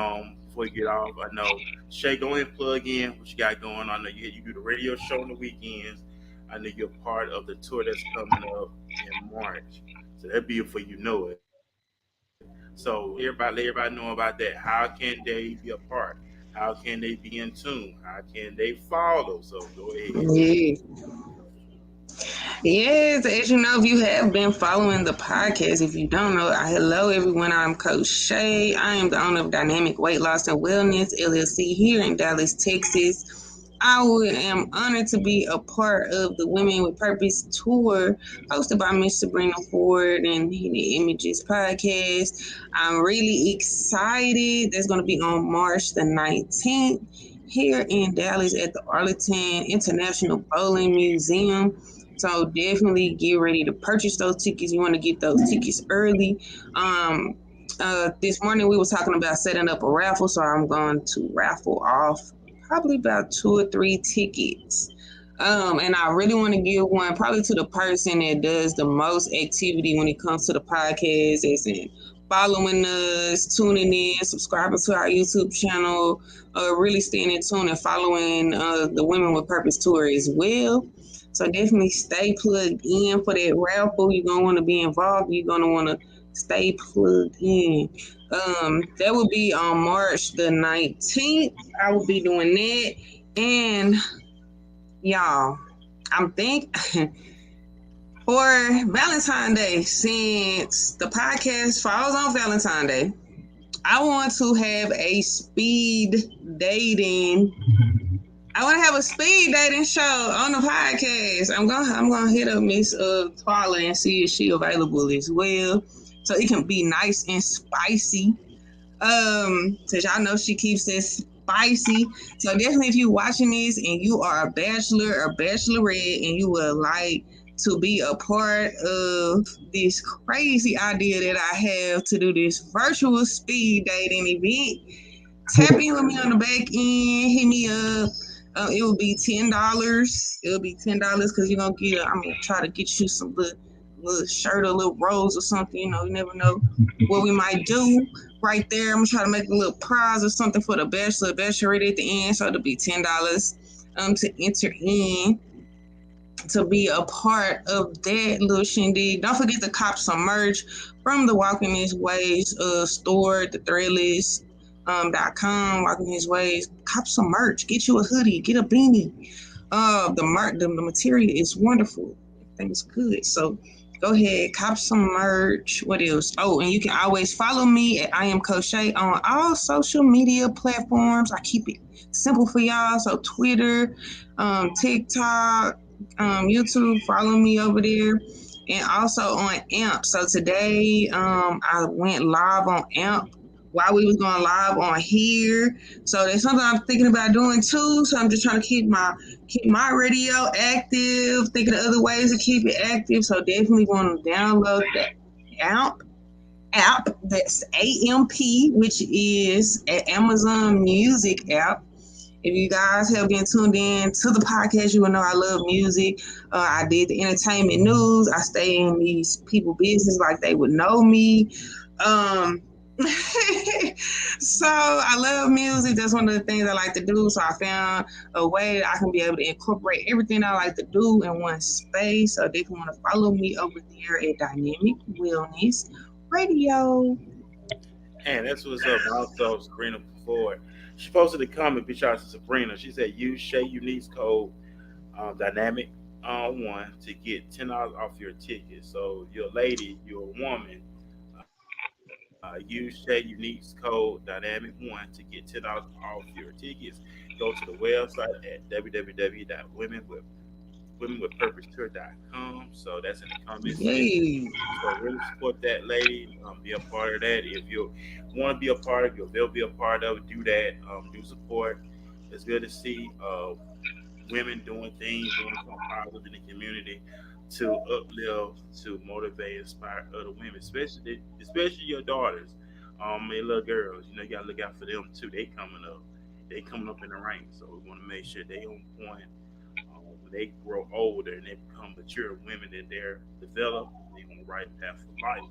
before you get off, I know Shay, go ahead and plug in what you got going on. I know you do the radio show on the weekends. I know you're part of the tour that's coming up in March. So that'd be for you know it. So let everybody know about that. How can they be a part? How can they be in tune? How can they follow? So go ahead. Yeah. Yes, as you know, if you have been following the podcast, if you don't know, hello everyone, I'm Coach Shay. I am the owner of Dynamic Weight Loss and Wellness LLC here in Dallas, Texas. I am honored to be a part of the Women with Purpose tour hosted by Miss Sabrina Ford and the Images podcast. I'm really excited. That's going to be on March the 19th here in Dallas at the Arlington International Bowling Museum. So definitely get ready to purchase those tickets. You want to get those tickets early. This morning we were talking about setting up a raffle, so I'm going to raffle off probably about 2 or 3 tickets. And I really want to give one probably to the person that does the most activity when it comes to the podcast, as in following us, tuning in, subscribing to our YouTube channel, really staying in tune and following the Women with Purpose tour as well. So definitely stay plugged in for that raffle. You're going to want to be involved. You're going to want to stay plugged in. That will be on March the 19th. I will be doing that. And y'all, I'm thinking for Valentine's Day, since the podcast falls on Valentine's Day, I want to have a speed dating. I want to have a speed dating show on the podcast. I'm gonna hit up Miss Twyla and see if she available as well, so it can be nice and spicy. Cause y'all know she keeps it spicy. So definitely, if you're watching this and you are a bachelor or bachelorette and you would like to be a part of this crazy idea that I have to do this virtual speed dating event, tap in with me on the back end, hit me up. It will be $10. It'll be $10 because you're gonna get. I'm gonna try to get you some little shirt or little rose or something. You know, you never know what we might do right there. I'm gonna try to make a little prize or something for the bachelorette at the end. So it'll be $10 to enter in to be a part of that little shindig. Don't forget to cop some merch from the Walking His Ways store, the Threadless. .com, Walking His Ways. Cop some merch. Get you a hoodie. Get a beanie. The material is wonderful. Everything's good. So go ahead, cop some merch. What else? Oh, and you can always follow me at I am Coach Shay on all social media platforms. I keep it simple for y'all. So Twitter, TikTok, YouTube. Follow me over there. And also on AMP. So today, I went live on AMP while we was going live on here. So that's something I'm thinking about doing too. So I'm just trying to keep my radio active, thinking of other ways to keep it active. So definitely want to download the app that's AMP, which is an Amazon Music app. If you guys have been tuned in to the podcast, you will know I love music. I did the entertainment news. I stay in these people business like they would know me. So I love music. That's one of the things I like to do. So I found a way that I can be able to incorporate everything I like to do in one space. So if you want to follow me over there at Dynamic Wellness Radio. And that's what's up. Also, Sabrina Ford. She posted a comment, bitch out to Sabrina. She said, use Shay Unique's code Dynamic one to get $10 off your ticket. So you're a lady, you're a woman. Use Shay Unique's code Dynamic one to get $10 off your tickets. Go to the website at www.womenwith womenwithpurposetour.com. So that's in the comment section. Yay. So really support that lady. Be a part of that. If you want to be a part of it, if they'll be a part of it, do that. Do support. It's good to see women doing things, doing something positive in the community to uplift, to motivate, inspire other women, especially your daughters, and little girls. You know, you gotta look out for them too. They coming up in the ranks, so we want to make sure they on point. When they grow older and they become mature women, that they're developed, they on the right path for life,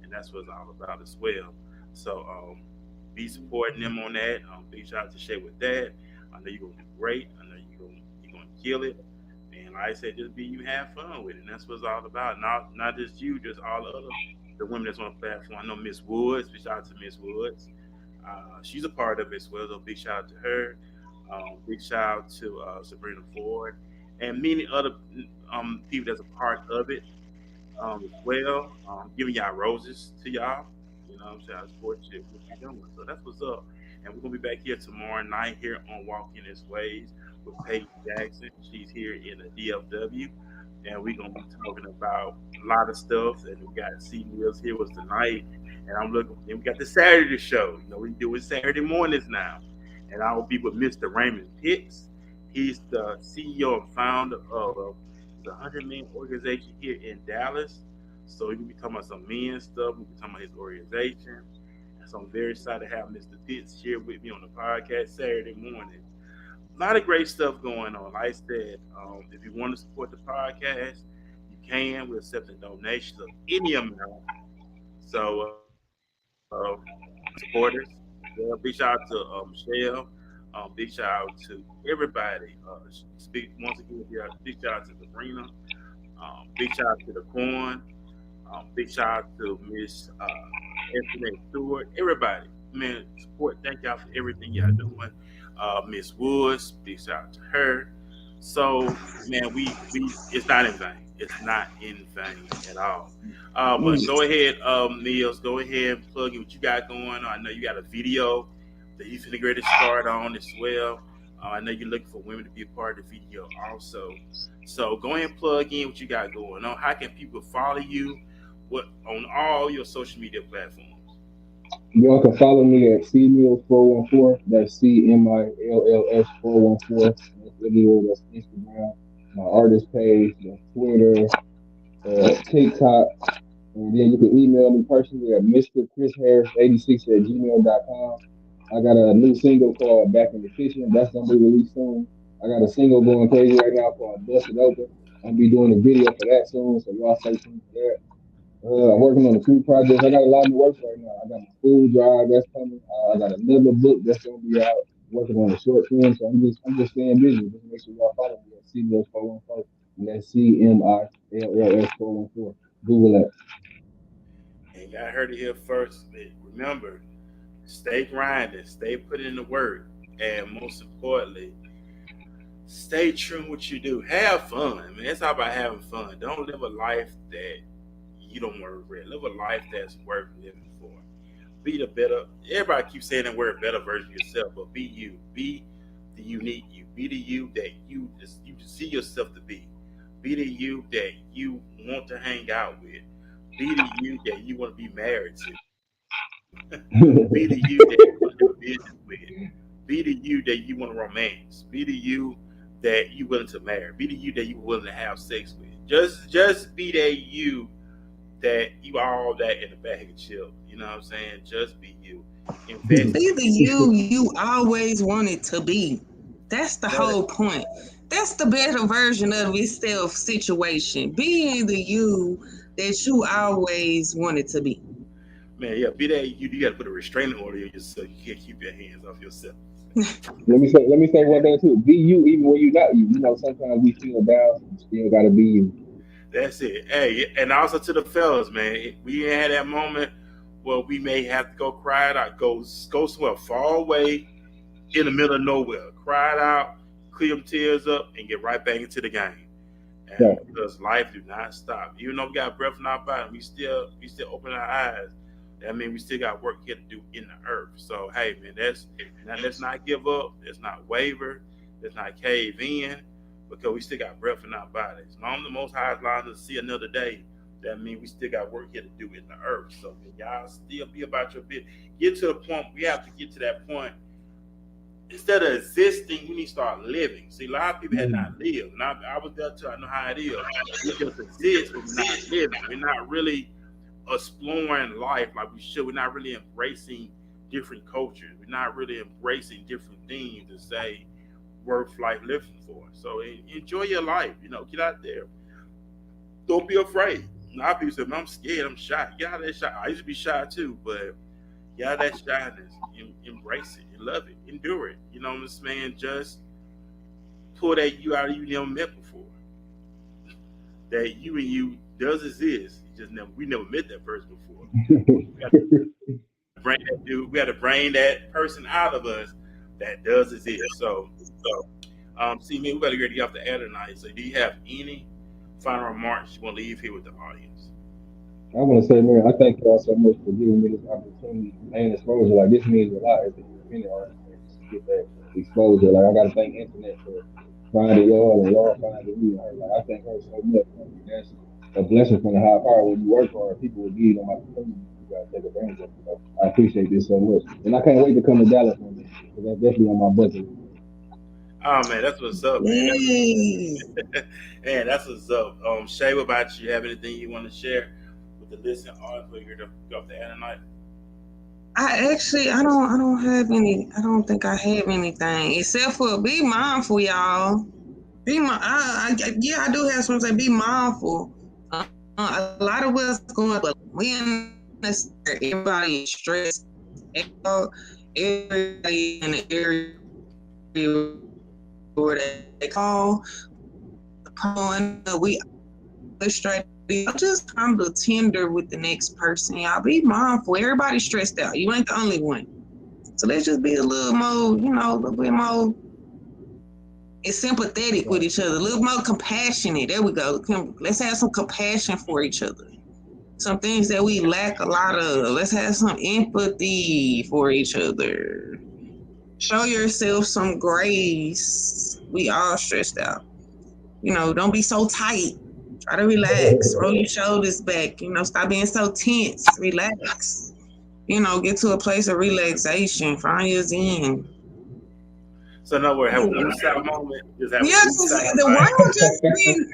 and that's what it's all about as well. So be supporting them on that. Big shout out to Shay with that. I know you're gonna do great. I know you're gonna kill it. And like I said, just be you, have fun with it. And that's what it's all about. Not just you, just all the women that's on the platform. I know Miss Woods. Big shout out to Miss Woods. She's a part of it as well. So big shout out to her. Big shout out to Sabrina Ford and many other people that's a part of it as well. Giving y'all roses to y'all. You know what I'm saying? I support you, what you're doing. So that's what's up. And we're going to be back here tomorrow night here on Walking His Ways with Paige Jackson. She's here in the DFW. And we're going to be talking about a lot of stuff. And we got CMills here was tonight. And I'm looking, and we got the Saturday show. You know, we do it Saturday mornings now. And I will be with Mr. Raymond Pitts. He's the CEO and founder of the 100 Men organization here in Dallas. So we'll be talking about some men stuff. We'll be talking about his organization. And so I'm very excited to have Mr. Pitts here with me on the podcast Saturday morning. A lot of great stuff going on. Like I said, if you want to support the podcast, you can. We're accepting donations of any amount. So support us. Yeah, big shout out to Michelle. Big shout out to everybody. Speak once again. Yeah, big shout out to Sabrina. Big shout out to the Corn. Big shout out to Miss Anthony Stewart. Everybody, man, support. Thank y'all for everything y'all doing. Miss Woods, big shout out to her. So, man, we it's not in vain. It's not in vain at all. But go ahead, Niels. Go ahead and plug in what you got going on. I know you got a video that you finna get to start on as well. I know you're looking for women to be a part of the video also. So go ahead and plug in what you got going on. How can people follow you? What on all your social media platforms? Y'all can follow me at CMill 414. That's CMILLS 414. That's video. That's Instagram. My artist page. That's Twitter. TikTok. And then you can email me personally at MrChrisHarris86 at gmail.com. I got a new single called Back in the Kitchen. That's gonna be released soon. I got a single going crazy right now called Bust It Open. I'll be doing a video for that soon, so y'all stay tuned for that. I'm working on a few projects. I got a lot in the works right now. I got my food drive that's coming. I got another book that's gonna be out. Working on a short film, so I'm just staying busy. Just make sure y'all follow me at CMills 414, and that's CMILLS 414. Google that. And y'all heard it here first. Remember, stay grinding, stay putting in the work, and most importantly, stay true in what you do. Have fun, man. It's all about having fun. Don't live a life that you don't want to regret. Live a life that's worth living for. Be the better. Everybody keeps saying that we're a better version of yourself, but be you. Be the unique you. Be the you that you see yourself to be. Be the you that you want to hang out with. Be the you that you want to be married to. Be the you that you want to do business with. Be the you that you want to romance. Be the you that you willing to marry. Be the you that you willing to have sex with. Just be that you that you all that in the bag of chill. You know what I'm saying? Just be you. Invest. Be the you always wanted to be. That's the whole point. That's the better version of yourself situation. Being the you that you always wanted to be. Man, yeah, be that you got to put a restraining order on yourself. You can't keep your hands off yourself. Let me say one thing too. Be you even when you're not you. You know, sometimes we feel down, so you still gotta be you. That's it. Hey, and also to the fellas, man, we had that moment where we may have to go cry it out, go somewhere far away in the middle of nowhere, cry it out, clear them tears up, and get right back into the game. Yeah. And because life do not stop, even though we got breath in our body, we still open our eyes. That means we still got work here to do in the earth. So hey, man, let's not give up. Let's not waver. Let's not cave in. because we still got breath in our bodies. As long as the Most High is allowing us to see another day, that means we still got work here to do in the earth. So y'all still be about your bit. Get to the point. We have to get to that point. Instead of existing, we need to start living. See, a lot of people had not lived. And I was there too. I know how it is. We just exist, but we're not living. We're not really exploring life like we should. We're not really embracing different cultures. We're not really embracing different things to say worth life living for. So enjoy your life. Get out there. Don't be afraid. A lot of people say, "Man, I'm scared. I'm shy." Get out of that shy. I used to be shy too, but get out of that shyness. Embrace it. Love it. Endure it. You know what I'm saying? Just pull that you out of you never met before. That you and you does exist. We never met that person before. We got to bring that dude. We got to bring that person out of us that does exist. See me. We better get you off the air tonight. So, do you have any final remarks you want to leave here with the audience? I want to say, man, I thank y'all so much for giving me this opportunity and exposure. Like, this means a lot as an independent artist, man, just to get that exposure. Like, I got to thank Internet for finding y'all and y'all finding me. Like, I thank her so much. I mean, that's a blessing from the high power. When you work hard, people will give you them opportunities. You got to take advantage of it. So I appreciate this so much. And I can't wait to come to Dallas one day because that's definitely on my bucket list. Oh man, that's what's up, man. Yay. Man, that's what's up. Shay, what about you? Have anything you want to share with the listening audience before you to go off the air tonight? I don't have any. I don't think I have anything except for be mindful, y'all. Yeah, I do have something to say. Be mindful. A lot of us going, but we everybody is stressed. Everybody in the area where they call, we straight. Just come to tender with the next person, y'all. Be mindful. Everybody's stressed out. You ain't the only one. So let's just be a little more, a little bit more sympathetic with each other, a little more compassionate. There we go. Let's have some compassion for each other. Some things that we lack a lot of. Let's have some empathy for each other. Show yourself some grace. We all stressed out. Don't be so tight. Try to relax. Roll your shoulders back. Stop being so tense. Relax. Get to a place of relaxation. Find your zen. So, no worry, have a woosah moment. Just have a Yes, woosah, the right? world just been,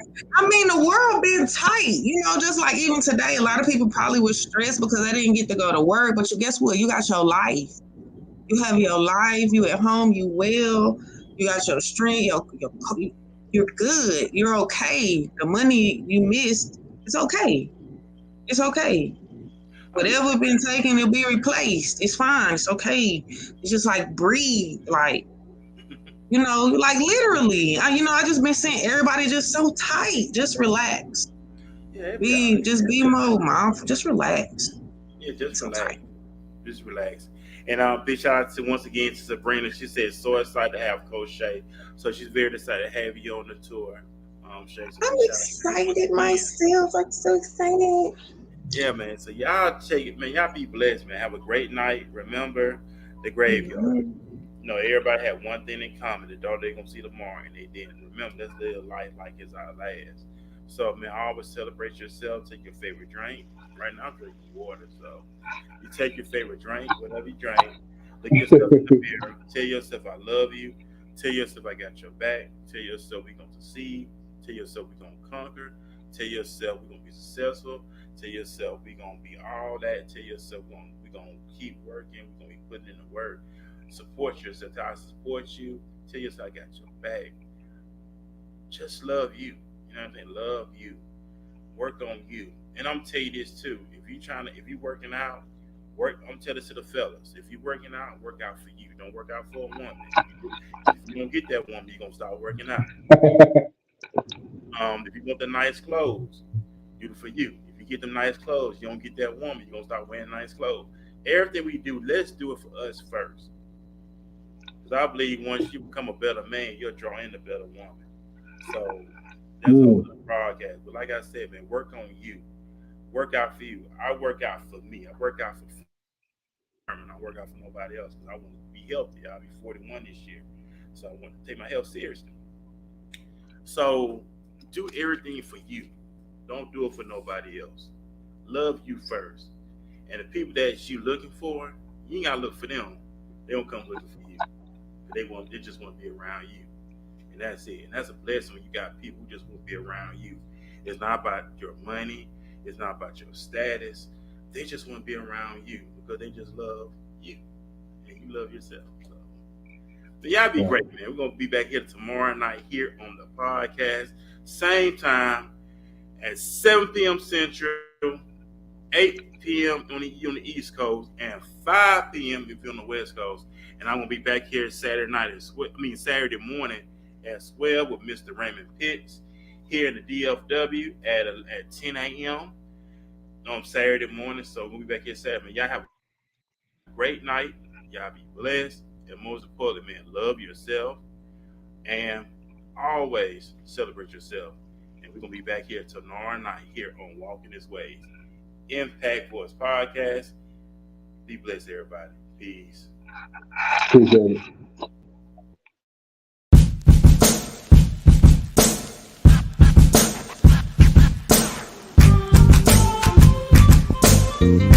the world been tight. Just like even today, a lot of people probably were stressed because they didn't get to go to work. But guess what? You got your life. You have your life. You at home. You well. You got your strength. You're good. You're okay. The money you missed, it's okay. It's okay. Whatever been taken, it'll be replaced. It's fine. It's okay. It's just like breathe. Like literally. I just been saying everybody just so tight. Just relax. Yeah, Be more mindful. Just relax. yeah, just So relax. tight. Just relax. And big shout out to once again to Sabrina. She said so excited to have Coach Shay. So she's very excited to have you on the tour. Shay, so I'm big shout out to you once excited again. myself. I'm so excited. Yeah, man. So y'all take it, man. Y'all be blessed, man. Have a great night. Remember the graveyard. Everybody had one thing in common. The daughter they're gonna see tomorrow, and they didn't. Remember, let's live life like it's our last. So, man, always celebrate yourself. Take your favorite drink. Right now, I'm drinking water. So, you take your favorite drink, whatever you drink. Look yourself in the mirror. Tell yourself I love you. Tell yourself I got your back. Tell yourself we're gonna succeed. Tell yourself we're gonna conquer. Tell yourself we're gonna be successful. Tell yourself we're gonna be all that. Tell yourself we're gonna keep working. We're gonna be putting in the work. Support yourself. I support you. Tell yourself I got your back. Just love you. You know what I'm saying? Love you. Work on you. And I'm gonna tell you this too. If you working out, I'm telling this to the fellas. If you working out, work out for you. Don't work out for a woman. If you don't get that woman, you're gonna start working out. If you want the nice clothes, do it for you. If you get them nice clothes, you don't get that woman, you're gonna start wearing nice clothes. Everything we do, let's do it for us first. Because I believe once you become a better man, you'll draw in a better woman. So that's all the broadcast. But like I said, man, work on you. Work out for you. I work out for me. I work out for Furman. I work out for nobody else because I want to be healthy. I'll be 41 this year. So I want to take my health seriously. So do everything for you. Don't do it for nobody else. Love you first. And the people that you looking for, you ain't gotta look for them. They don't come looking for you. They just want to be around you. And that's it. And that's a blessing when you got people who just want to be around you. It's not about your money. It's not about your status. They just want to be around you because they just love you. And you love yourself. So y'all be great, man. We're going to be back here tomorrow night here on the podcast. Same time at 7 p.m. Central, 8 p.m. on the East Coast, and 5 p.m. if you're on the West Coast. And I'm going to be back here Saturday morning as well with Mr. Raymond Pitts here in the DFW at 10 a.m. on Saturday morning. So we'll be back here Saturday. Y'all have a great night. Y'all be blessed. And most importantly, man, love yourself and always celebrate yourself. And we're going to be back here tomorrow night here on Walking This Way Impact Voice Podcast. Be blessed, everybody. Peace. Appreciate it.